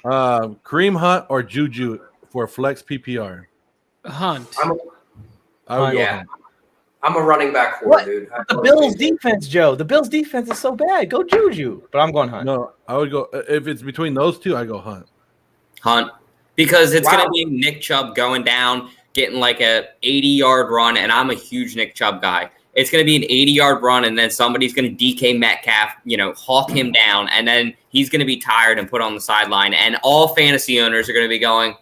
Kareem Hunt or Juju for flex PPR? Hunt. I would go Yeah. Hunt. I'm a running back for What? dude. The Bills defense, Joe. The Bills defense is so bad. Go Juju. But I'm going Hunt. No, I would go if it's between those two. I go Hunt. Hunt. Because it's Wow. going to be Nick Chubb going down, getting like a 80-yard run, and I'm a huge Nick Chubb guy. It's going to be an 80-yard run, and then somebody's going to DK Metcalf, hawk him down, and then he's going to be tired and put on the sideline, and all fantasy owners are going to be going,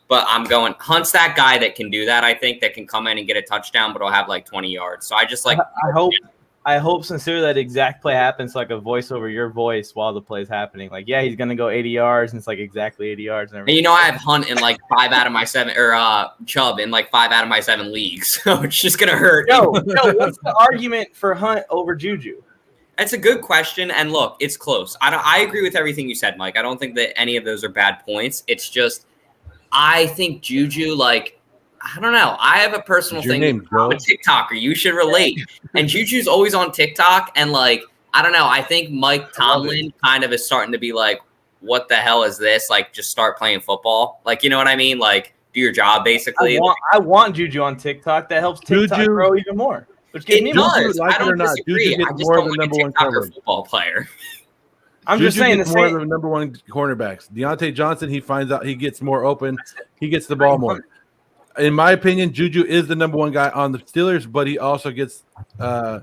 but I'm going, Hunt's that guy that can do that, I think, that can come in and get a touchdown, but he'll have like 20 yards. So I just like I hope sincerely that exact play happens like a voice over your voice while the play's happening. Like, yeah, he's gonna go 80 yards, and it's like exactly 80 yards. And everything. I have Hunt in like 5 out of my 7, or Chubb in like 5 out of my 7 leagues. So it's just gonna hurt. Yo, what's the argument for Hunt over Juju? That's a good question. And look, it's close. I agree with everything you said, Mike. I don't think that any of those are bad points. It's just, I think Juju, like, I don't know. I have a personal thing. I'm a TikToker. You should relate. And Juju's always on TikTok. And, like, I don't know. I think Mike Tomlin kind of is starting to be like, what the hell is this? Like, just start playing football. Like, you know what I mean? Like, do your job, basically. I want Juju on TikTok. That helps TikTok grow even more. Which gives me does. Like I don't disagree. Juju I gets just more don't of the like a number one TikToker cover. football player. I'm Juju just saying the gets more of same. the number one cornerbacks. Deontay Johnson, he finds out he gets more open. He gets the ball more. In my opinion, Juju is the number one guy on the Steelers, but he also gets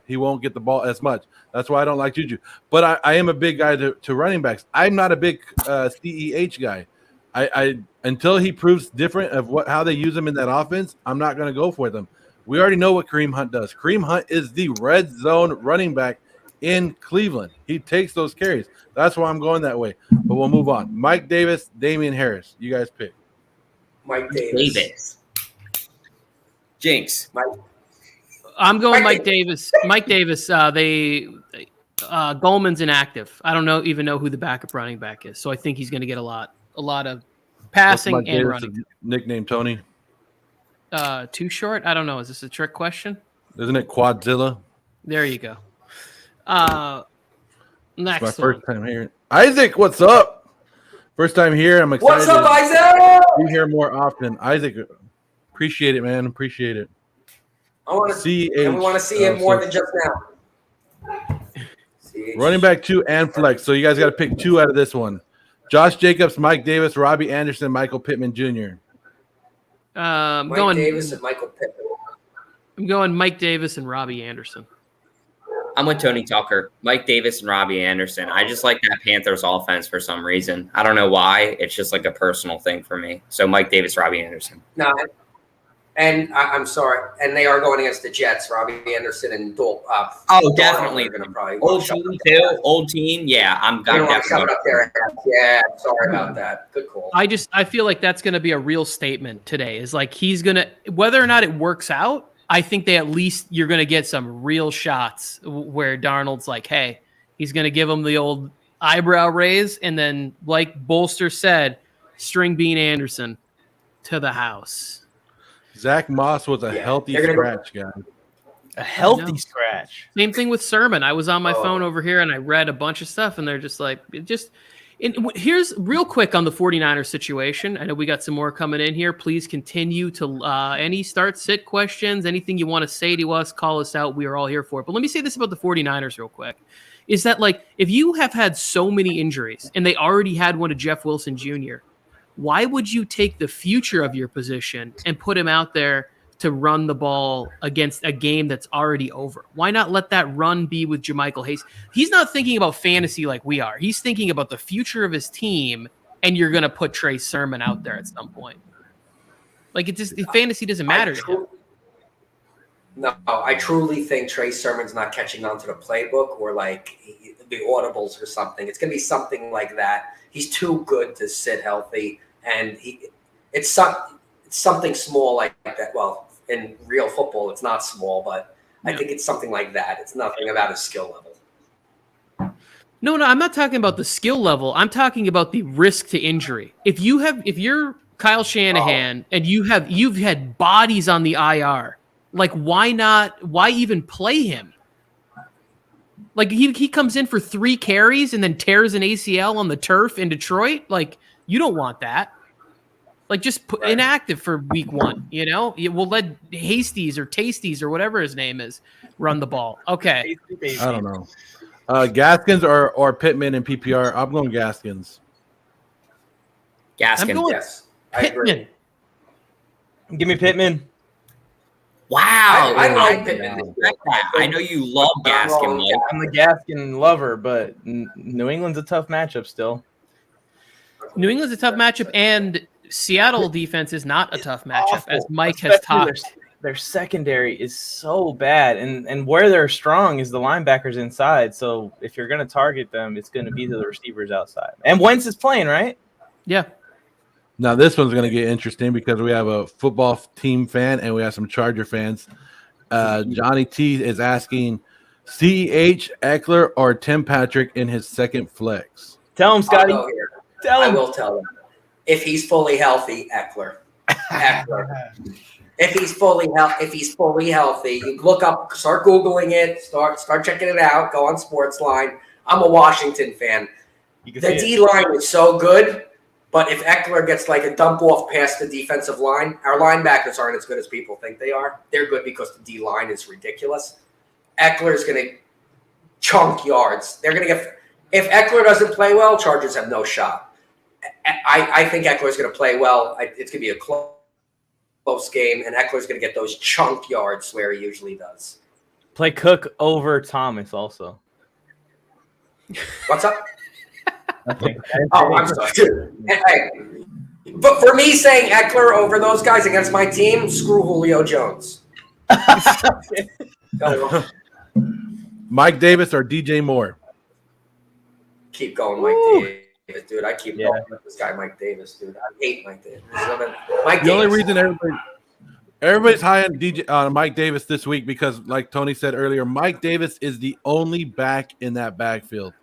he won't get the ball as much. That's why I don't like Juju. But I am a big guy to running backs. I'm not a big CEH guy. I until he proves different of how they use him in that offense, I'm not going to go for them. We already know what Kareem Hunt does. Kareem Hunt is the red zone running back in Cleveland. He takes those carries. That's why I'm going that way. But we'll move on. Mike Davis, Damian Harris. You guys pick. Mike Davis. Jinx. I'm going Mike Davis. Mike Davis. Goldman's inactive. I don't even know who the backup running back is. So I think he's going to get a lot of passing and Davis' running. Nickname Tony. Too short? I don't know. Is this a trick question? Isn't it Quadzilla? There you go. Next, my first time here. Isaac, what's up? First time here. I'm excited. What's up, Isaac? Be here more often. Isaac, appreciate it, man. Appreciate it. I want to see. And we want to see him more than just now. Running back 2 and flex. So you guys got to pick 2 out of this one. Josh Jacobs, Mike Davis, Robbie Anderson, Michael Pittman Jr. Mike Davis and Michael Pittman. I'm going Mike Davis and Robbie Anderson. I'm with Tony Tucker, Mike Davis, and Robbie Anderson. I just like that Panthers offense for some reason. I don't know why. It's just like a personal thing for me. So Mike Davis, Robbie Anderson. No, and I'm sorry. And they are going against the Jets, Robbie Anderson and Dole. Definitely. Going to probably old team, too. Old team. Yeah, I'm definitely shove it up there. Yeah, sorry about that. Good call. I feel like that's going to be a real statement today. Is like he's going to, whether or not it works out, I think they at least you're going to get some real shots where Darnold's like, hey, he's going to give him the old eyebrow raise. And then, like Bolster said, String Bean Anderson to the house. Zach Moss was a healthy scratch, guy. A healthy scratch. Same thing with Sermon. I was on my phone over here and I read a bunch of stuff and they're just like, here's real quick on the 49ers situation. I know we got some more coming in here. Please continue to any start sit questions, anything you want to say to us, call us out. We are all here for it. But let me say this about the 49ers real quick. Is that like, if you have had so many injuries and they already had one to Jeff Wilson Jr., why would you take the future of your position and put him out there to run the ball against a game that's already over? Why not let that run be with JaMychal Hayes? He's not thinking about fantasy like we are. He's thinking about the future of his team, and you're going to put Trey Sermon out there at some point. Like, fantasy doesn't matter to him. No, I truly think Trey Sermon's not catching on to the playbook or like the audibles or something. It's going to be something like that. He's too good to sit healthy, and it's something small like that. Well, in real football, it's not small, but I think it's something like that. It's nothing about his skill level. No, I'm not talking about the skill level. I'm talking about the risk to injury. If you're Kyle Shanahan and you've had bodies on the IR, like why even play him? Like he comes in for 3 carries and then tears an ACL on the turf in Detroit. Like you don't want that. Like just put inactive for week 1. We'll let Hasties or Tasties or whatever his name is run the ball. Okay, I don't know. Gaskins or Pittman in PPR. I'm going Gaskins. Gaskin. I'm going I agree. Pittman. Give me Pittman. Wow. I like Pittman. I know you love Gaskin, Mike. I'm a Gaskin lover, but New England's a tough matchup still. New England's a tough matchup, and Seattle defense is not a tough matchup, as Mike has talked. Their secondary is so bad, and where they're strong is the linebackers inside. So if you're going to target them, it's going to be to the receivers outside. And Wentz is playing, right? Yeah. Now this one's going to get interesting because we have a football team fan and we have some Charger fans. Johnny T is asking, CEH, Eckler, or Tim Patrick in his second flex? Tell him, Scotty. Tell him. I will tell him. If he's fully healthy, Eckler. If he's fully healthy, you look up, start Googling it, start checking it out, go on Sportsline. I'm a Washington fan. The D-line is so good. But if Eckler gets like a dump off past the defensive line, our linebackers aren't as good as people think they are. They're good because the D line is ridiculous. Eckler is going to chunk yards. They're going to get. If Eckler doesn't play well, Chargers have no shot. I think Eckler is going to play well. It's going to be a close game, and Eckler is going to get those chunk yards where he usually does. Play Cook over Thomas also. What's up? Oh, I'm sorry. Hey, but for me saying Eckler over those guys against my team, screw Julio Jones. Mike Davis or DJ Moore? Keep going, Mike Davis, dude. I keep going with this guy, Mike Davis, dude. I hate Mike Davis. The only reason everybody's high on Mike Davis this week because, like Tony said earlier, Mike Davis is the only back in that backfield.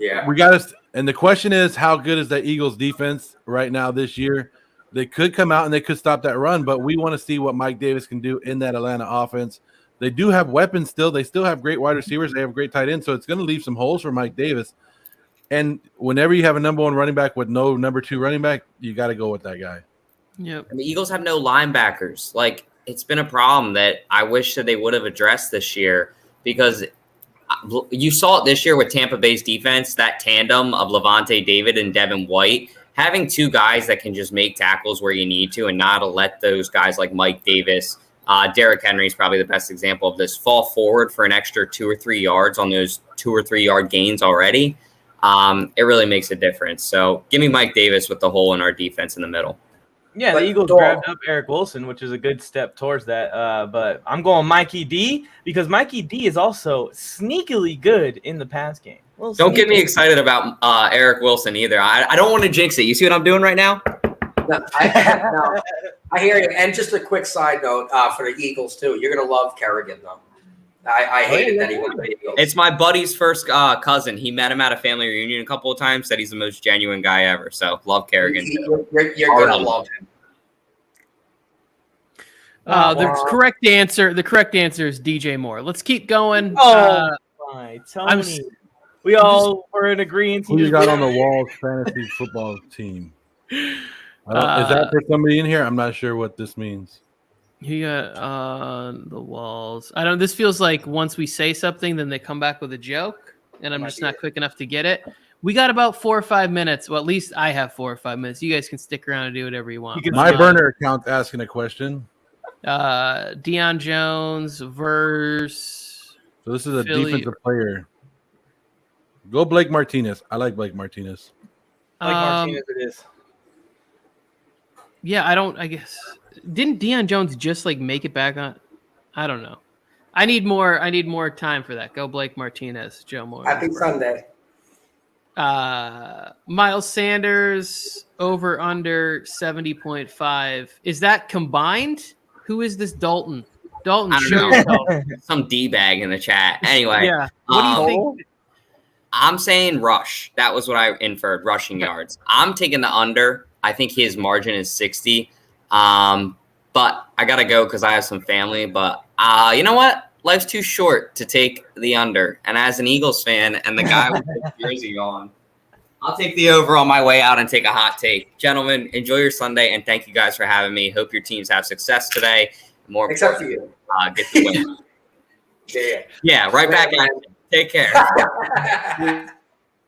Yeah. We got to, and the question is, how good is that Eagles defense right now this year? They could come out and they could stop that run, but we want to see what Mike Davis can do in that Atlanta offense. They do have weapons still. They still have great wide receivers. They have great tight ends, so it's going to leave some holes for Mike Davis. And whenever you have a number 1 running back with no number 2 running back, you got to go with that guy. Yep. And the Eagles have no linebackers. Like, it's been a problem that I wish that they would have addressed this year because you saw it this year with Tampa Bay's defense, that tandem of Levante David and Devin White, having 2 guys that can just make tackles where you need to and not let those guys like Mike Davis, Derrick Henry is probably the best example of this, fall forward for an extra 2 or 3 yards on those 2 or 3 yard gains already. It really makes a difference. So give me Mike Davis with the hole in our defense in the middle. Yeah, the Eagles grabbed up Eric Wilson, which is a good step towards that. But I'm going Mikey D because Mikey D is also sneakily good in the pass game. Don't get me excited about Eric Wilson either. I don't want to jinx it. You see what I'm doing right now? No, I hear you. And just a quick side note for the Eagles, too. You're going to love Kerrigan, though. I hated that he went to the Eagles. It's my buddy's first cousin. He met him at a family reunion a couple of times. Said he's the most genuine guy ever. So love Kerrigan. You're gonna love him. The correct answer is DJ Moore. Let's keep going. My Tony. We all were in agreement. Who you got on the Walls fantasy football team? Is that for somebody in here? I'm not sure what this means. You got on the Walls. I don't. This feels like once we say something, then they come back with a joke, and I'm just not quick enough to get it. We got about 4 or 5 minutes. Well, at least I have 4 or 5 minutes. You guys can stick around and do whatever you want. My burner account's asking a question. Deion Jones versus. So this is a Philly. defensive player. Go Blake Martinez. I like Blake Martinez. Blake Martinez it is. Yeah, I guess. Didn't Deion Jones just like make it back on? I don't know. I need more time for that. Go Blake Martinez, Joe Moore. Happy Sunday. Miles Sanders over under 70.5. Is that combined? Who is this Dalton? Dalton, I don't show know. yourself. Some D-bag in the chat. Anyway, Yeah. What do you think? I'm saying rush. That was what I inferred, rushing yards. I'm taking the under. I think his margin is 60. But I got to go because I have some family. But you know what? Life's too short to take the under. And as an Eagles fan and the guy with the jersey on, I'll take the over on my way out and take a hot take. Gentlemen, enjoy your Sunday, and thank you guys for having me. Hope your teams have success today. More Except for you. Get the win. Yeah, right back at you. Take care.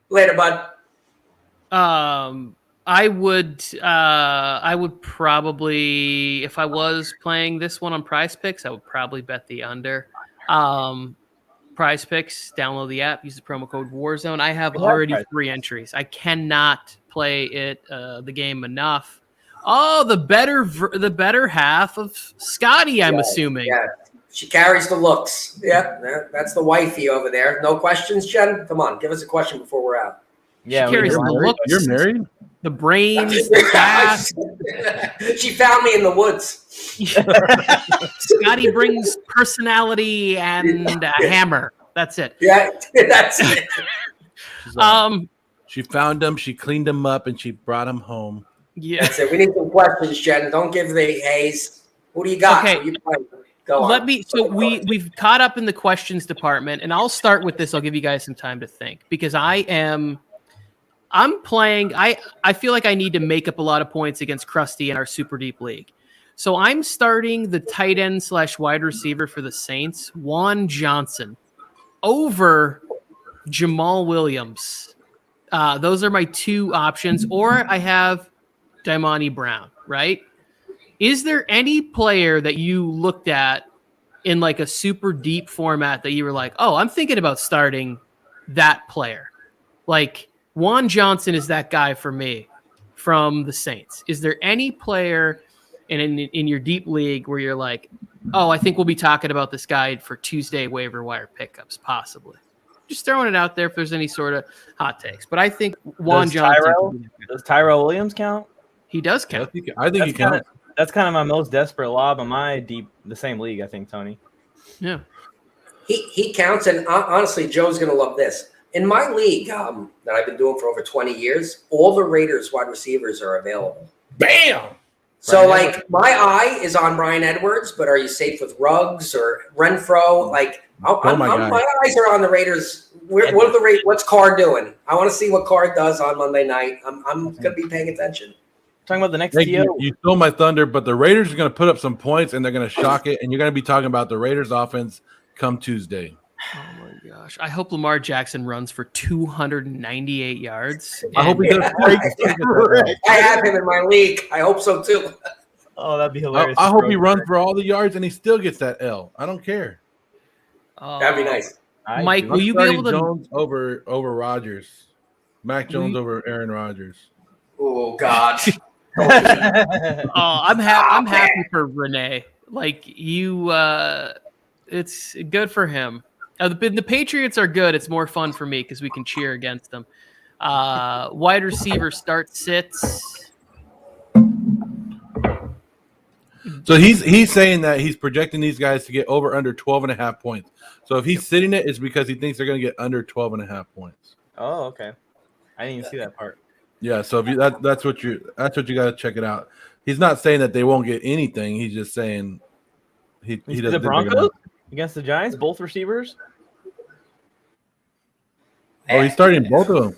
Later, bud. I would probably, if I was playing this one on Prize Picks, I would probably bet the under. Prize Picks, download the app, use the promo code Warzone. I have already 3 entries. I cannot play the game enough. Oh, the better half of Scotty, I'm assuming. Yeah, she carries the looks. Yeah, that's the wifey over there. No questions, Jen? Come on, give us a question before we're out. Yeah, she carries the looks. You're married? The brains, the gas. She found me in the woods. Scotty brings personality and a hammer. That's it. Yeah, that's it. She found them, she cleaned them up, and she brought them home. Yeah. That's it. We need some questions, Jen. Don't give the haze. Who do you got? Okay. Who you playing? Go on. We've caught up in the questions department, and I'll start with this. I'll give you guys some time to think because I'm playing. I feel like I need to make up a lot of points against Krusty in our super deep league. So I'm starting the tight end / wide receiver for the Saints, Juan Johnson, over Jamal Williams. Those are my 2 options. Or I have Daimoni Brown, right? Is there any player that you looked at in like a super deep format that you were like, oh, I'm thinking about starting that player? Like Juan Johnson is that guy for me from the Saints. Is there any player in your deep league where you're like, oh, I think we'll be talking about this guy for Tuesday waiver wire pickups, possibly? Just throwing it out there if there's any sort of hot takes. But I think Juan Johnson. Does Tyrell Williams count? He does count. I think he counts. That's kind of my most desperate lob in the same league, I think, Tony. Yeah. He counts, and honestly, Joe's going to love this. In my league that I've been doing for over 20 years, all the Raiders wide receivers are available. Bam! So, my eye is on Bryan Edwards, but are you safe with Ruggs or Renfro? My eyes are on the Raiders. What's Carr doing? I want to see what Carr does on Monday night. I'm going to be paying attention. Talking about the next TO. You stole my thunder, but the Raiders are going to put up some points, and they're going to shock it, and you're going to be talking about the Raiders offense come Tuesday. Oh, my gosh. I hope Lamar Jackson runs for 298 yards. I hope he does. I have him in my league. I hope so, too. Oh, that'd be hilarious. I hope he runs for all the yards, and he still gets that L. I don't care. That'd be nice. Mike, will you be able to... Jones over Rodgers. Mac Jones over Aaron Rodgers. Oh, God. I'm happy for Renee. Like you, it's good for him. The Patriots are good. It's more fun for me because we can cheer against them. Wide receiver start sits. So he's saying that he's projecting these guys to get over under 12.5 points. So if he's sitting it, it's because he thinks they're going to get under 12.5 points. Oh, okay. I didn't even see that part. Yeah, so if that's what you got to check it out. He's not saying that they won't get anything. He's just saying he doesn't. The Broncos against the Giants, both receivers. Oh, he's starting both of them.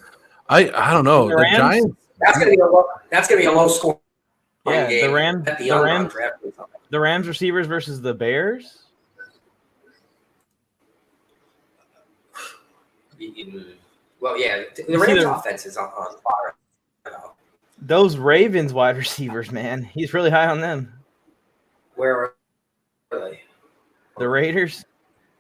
I don't know. The Giants. That's gonna be a low score. Yeah, game the Rams receivers versus the Bears. Well, yeah, the Rams offense is on fire. Those Ravens wide receivers, man, he's really high on them. Where are they? The Raiders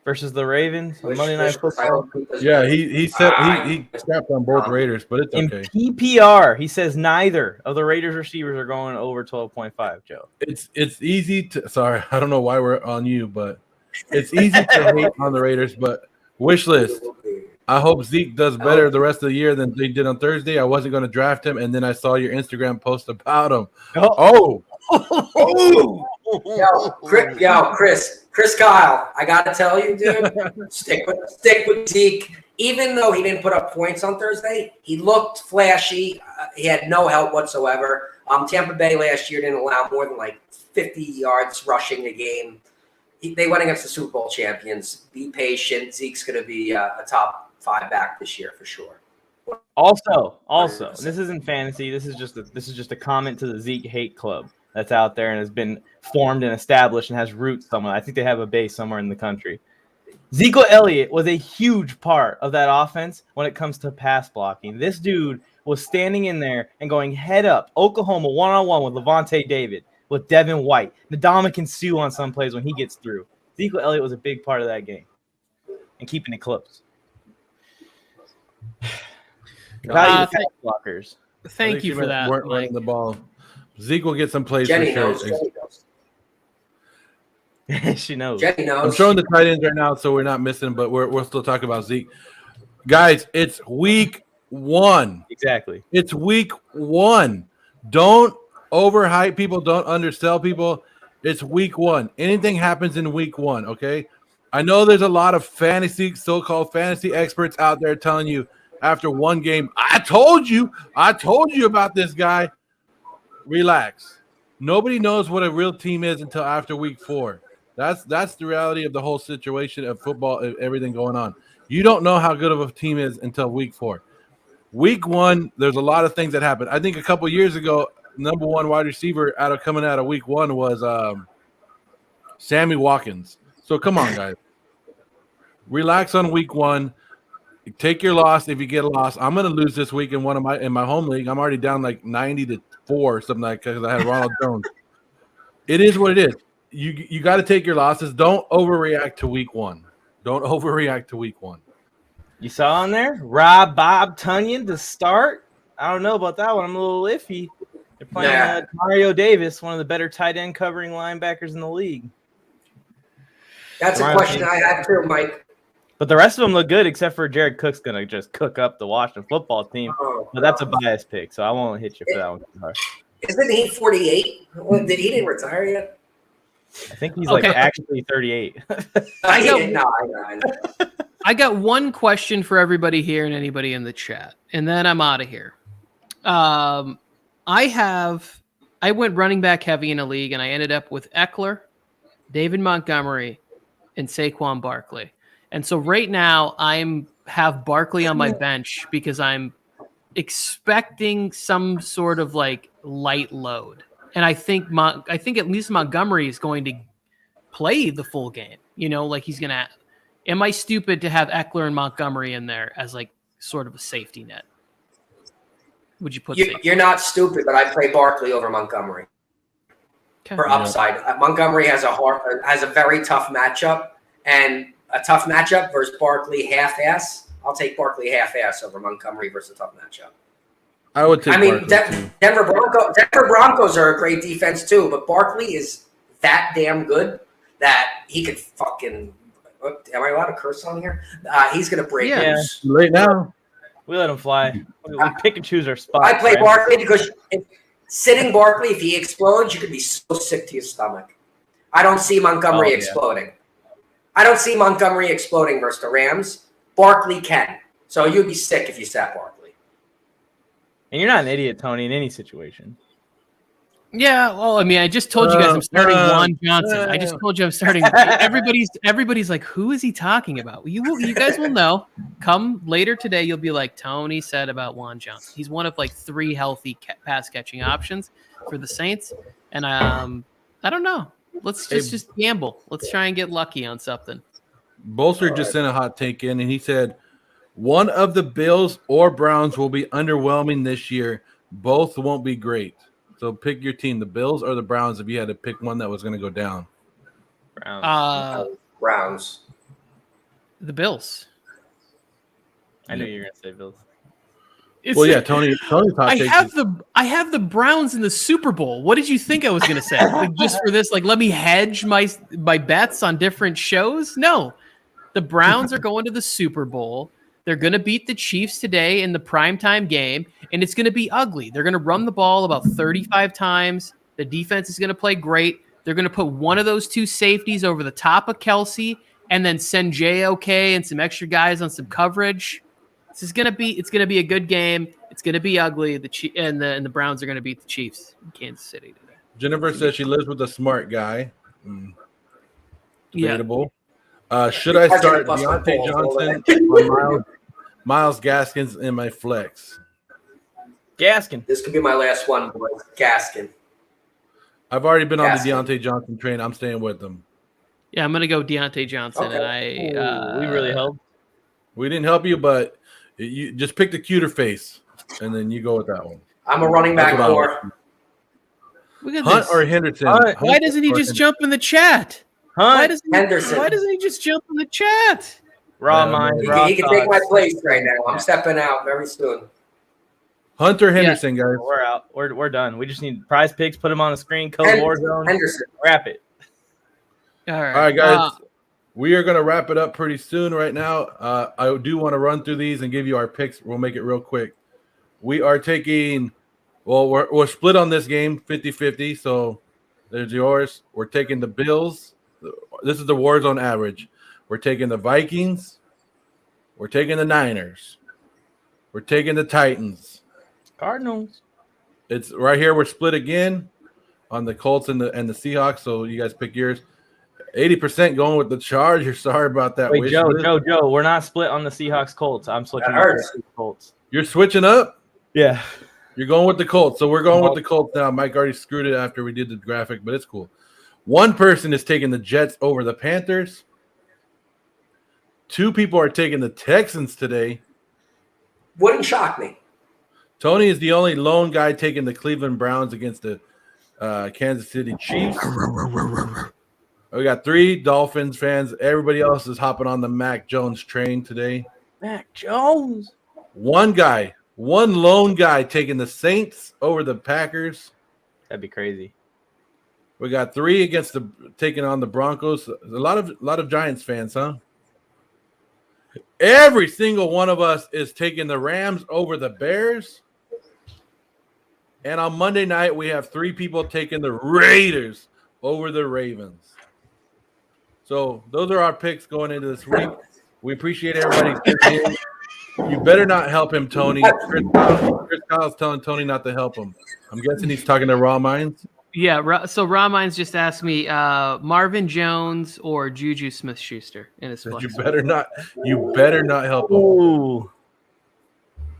versus the Ravens on Monday Night Football. Yeah, he said he snapped on both Raiders, but it's okay. In PPR, he says neither of the Raiders receivers are going over 12.5. Joe, it's easy to. Sorry, I don't know why we're on you, but It's easy to hate on the Raiders, but wish list. I hope Zeke does better the rest of the year than they did on Thursday. I wasn't going to draft him, and then I saw your Instagram post about him. Oh. Chris Kyle, I got to tell you, dude, stick with Zeke. Even though he didn't put up points on Thursday, he looked flashy. He had no help whatsoever. Tampa Bay last year didn't allow more than like 50 yards rushing a game. They went against the Super Bowl champions. Be patient. Zeke's going to be a top 5 back this year for sure. Also, this isn't fantasy. This is just a comment to the Zeke hate club that's out there and has been formed and established and has roots somewhere. I think they have a base somewhere in the country. Zeke Elliott was a huge part of that offense when it comes to pass blocking. This dude was standing in there and going head up, Oklahoma one-on-one with Levante David, with Devin White, Ndamukong Suh on some plays when he gets through. Zeke Elliott was a big part of that game and keeping it close. Blockers. Thank you for that. Weren't running the ball. Zeke will get some plays Jenny for sure. knows. She knows. Jenny knows. I'm showing the tight ends right now, so we're not missing, but we're still talking about Zeke. Guys, it's week 1. Exactly. It's week 1. Don't overhype people. Don't undersell people. It's week 1. Anything happens in week 1, okay? I know there's a lot of so-called fantasy experts out there telling you after one game, I told you about this guy. Relax. Nobody knows what a real team is until after week 4. That's the reality of the whole situation of football, of everything going on. You don't know how good of a team is until week 4. Week 1, there's a lot of things that happen. I think a couple years ago, number 1 wide receiver coming out of week 1 was Sammy Watkins. So come on, guys. Relax on week 1. Take your loss if you get a loss. I'm going to lose this week in my home league. I'm already down like 90-4 or something like that because I had Ronald Jones. It is what it is. You got to take your losses. Don't overreact to week 1. Don't overreact to week 1. You saw on there Bob Tunyon to start. I don't know about that one. I'm a little iffy. They're playing Mario Davis, one of the better tight end covering linebackers in the league. That's a question I have too, Mike. But the rest of them look good, except for Jared Cook's going to just cook up the Washington football team. But that's a biased pick, so I won't hit you for that one. Isn't he 48? He didn't retire yet? I think he's actually 38. I know. I got one question for everybody here and anybody in the chat, and then I'm out of here. I went running back heavy in a league, and I ended up with Eckler, David Montgomery, and Saquon Barkley. And so right now I have Barkley on my bench because I'm expecting some sort of like light load. And I think at least Montgomery is going to play the full game. You know, like he's going to – am I stupid to have Eckler and Montgomery in there as like sort of a safety net? Would you put You're not stupid, but I play Barkley over Montgomery for upside. Montgomery has a very tough matchup, and a tough matchup versus Barkley half-ass. I'll take Barkley half-ass over Montgomery versus a tough matchup. I would take Barkley too. Denver Broncos are a great defense too, but Barkley is that damn good that he could fucking – am I allowed to curse on here? He's going to break loose. Right now. We let him fly. We pick and choose our spot. I play Barkley because sitting Barkley, if he explodes, you could be so sick to your stomach. I don't see Montgomery exploding. I don't see Montgomery exploding versus the Rams. Barkley can. So you'd be sick if you sat Barkley. And you're not an idiot, Tony, in any situation. Yeah, well, I mean, I just told you guys I'm starting Juan Johnson. I just told you I'm starting. Everybody's like, who is he talking about? You guys will know. Come later today, you'll be like, Tony said about Juan Johnson. He's one of like 3 healthy pass catching options for the Saints, and I don't know. Let's just gamble. Let's try and get lucky on something. Bolstered just sent a hot take in, and he said, one of the Bills or Browns will be underwhelming this year. Both won't be great. So pick your team, the Bills or the Browns, if you had to pick one that was going to go down. Browns. The Bills. I knew you were going to say Bills. Well, yeah, Tony's hot I takes. have the Browns in the Super Bowl. What did you think I was going to say? Like, just for this, like, let me hedge my bets on different shows? No, the Browns are going to the Super Bowl. They're going to beat the Chiefs today in the primetime game, and it's going to be ugly. They're going to run the ball about 35 times. The defense is going to play great. They're going to put one of those two safeties over the top of Kelsey, and then send JOK and some extra guys on some coverage. It's going to be a good game. It's going to be ugly. And the Browns are going to beat the Chiefs in Kansas City today. Jennifer says she lives with a smart guy. Debatable. Yeah. Should I start Deontay Johnson or Miles Gaskins in my flex? Gaskin. This could be my last one, boys. Gaskin. I've already been on the Deontay Johnson train. I'm staying with them. Yeah, I'm going to go Deontay Johnson. Okay. And We really helped. We didn't help you, but you just pick the cuter face, and then you go with that one. I'm a running back core. Look at Hunt this. or Henderson? Why doesn't he just jump in the chat? Henderson. Why doesn't he just jump in the chat? Raw mind. He can take my place right now. I'm stepping out very soon. Hunt or Henderson, guys? We're out. We're done. We just need prize picks. Put them on the screen. Code Warzone. Henderson. Wrap it. All right. All right, guys. We are going to wrap it up pretty soon right now. I do want to run through these and give you our picks. We'll make it real quick. We are taking – well, we're split on this game, 50-50. So there's yours. We're taking the Bills. This is the Warzone average. We're taking the Vikings. We're taking the Niners. We're taking the Titans. Cardinals. It's right here. We're split again on the Colts and the Seahawks. So you guys pick yours. 80% going with the Chargers. Sorry about that. Wait, Joe, we're not split on the Seahawks Colts. I'm switching to the Colts. You're switching up? Yeah. You're going with the Colts. So we're going with the Colts now. Mike already screwed it after we did the graphic, but it's cool. One person is taking the Jets over the Panthers. Two people are taking the Texans today. Wouldn't shock me. Tony is the only lone guy taking the Cleveland Browns against the Kansas City Chiefs. We got 3 Dolphins fans. Everybody else is hopping on the Mac Jones train today. Mac Jones. One lone guy taking the Saints over the Packers. That'd be crazy. We got 3 taking on the Broncos. A lot of Giants fans, huh? Every single one of us is taking the Rams over the Bears. And on Monday night, we have 3 people taking the Raiders over the Ravens. So those are our picks going into this week. We appreciate everybody. You better not help him, Tony. Chris Kyle's telling Tony not to help him. I'm guessing he's talking to Raw Minds. Yeah, so Raw Minds just asked me Marvin Jones or Juju Smith-Schuster in his flex. You better not help him. Ooh.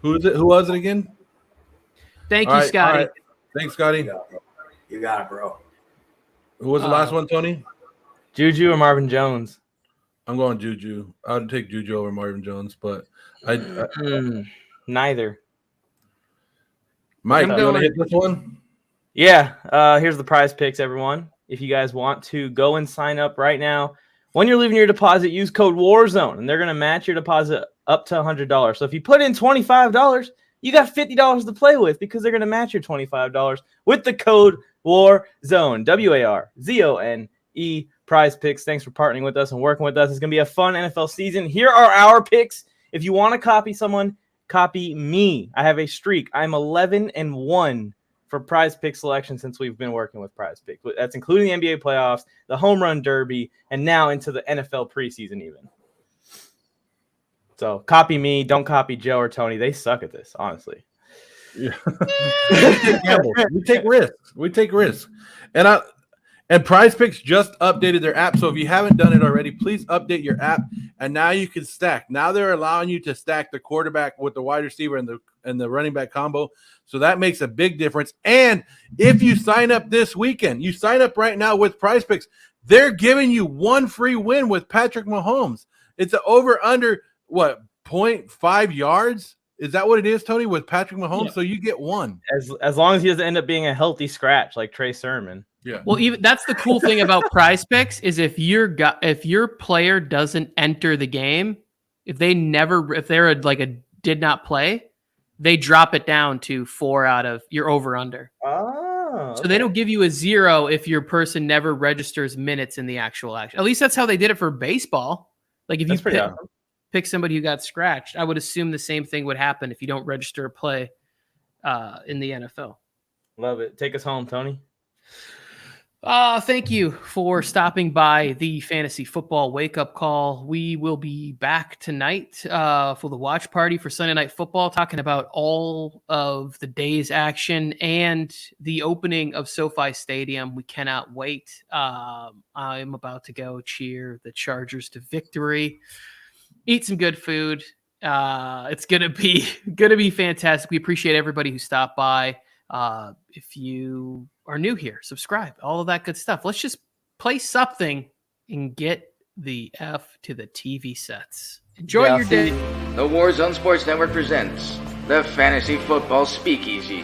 Who was it again? Thank you, Scotty. All right. Thanks, Scotty. You got it, bro. Who was the last one, Tony? Juju or Marvin Jones? I'm going Juju. I would take Juju over Marvin Jones, but neither. Mike, you want to hit this one? Yeah. Here's the prize picks, everyone. If you guys want to go and sign up right now, when you're leaving your deposit, use code Warzone, and they're going to match your deposit up to $100. So if you put in $25, you got $50 to play with because they're going to match your $25 with the code Warzone. WARZONE. Prize picks. Thanks for partnering with us and working with us. It's going to be a fun NFL season. Here are our picks. If you want to copy someone, copy me. I have a streak. I'm 11-1 for prize pick selection since we've been working with prize pick. That's including the NBA playoffs, the home run derby, and now into the NFL preseason even. So copy me. Don't copy Joe or Tony. They suck at this, honestly. Yeah. We take risks. And Prize Picks just updated their app. So if you haven't done it already, please update your app. And now you can stack. Now they're allowing you to stack the quarterback with the wide receiver and the running back combo. So that makes a big difference. And if you sign up this weekend, you sign up right now with Prize Picks, they're giving you one free win with Patrick Mahomes. It's an over-under, 0.5 yards? Is that what it is, Tony, with Patrick Mahomes? Yeah. So you get one. As long as he doesn't end up being a healthy scratch like Trey Sermon. Yeah. Well, even that's the cool thing about Prize Picks is if your player doesn't enter the game, if they did not play, they drop it down to 4 out of your over-under. Oh, So they don't give you a 0 if your person never registers minutes in the actual action. At least that's how they did it for baseball. Like if you That's pretty awesome. pick somebody who got scratched, I would assume the same thing would happen if you don't register a play in the NFL. Love it. Take us home, Tony. Thank you for stopping by the Fantasy Football Wake Up Call. We will be back tonight for the watch party for Sunday Night Football, talking about all of the day's action and the opening of SoFi Stadium. We cannot wait. I'm about to go cheer the Chargers to victory, eat some good food. It's gonna be fantastic. We appreciate everybody who stopped by. If you are new here, subscribe, all of that good stuff. Let's just play something and get the F to the TV sets. Enjoy your day. The Warzone Sports Network presents the Fantasy Football Speakeasy.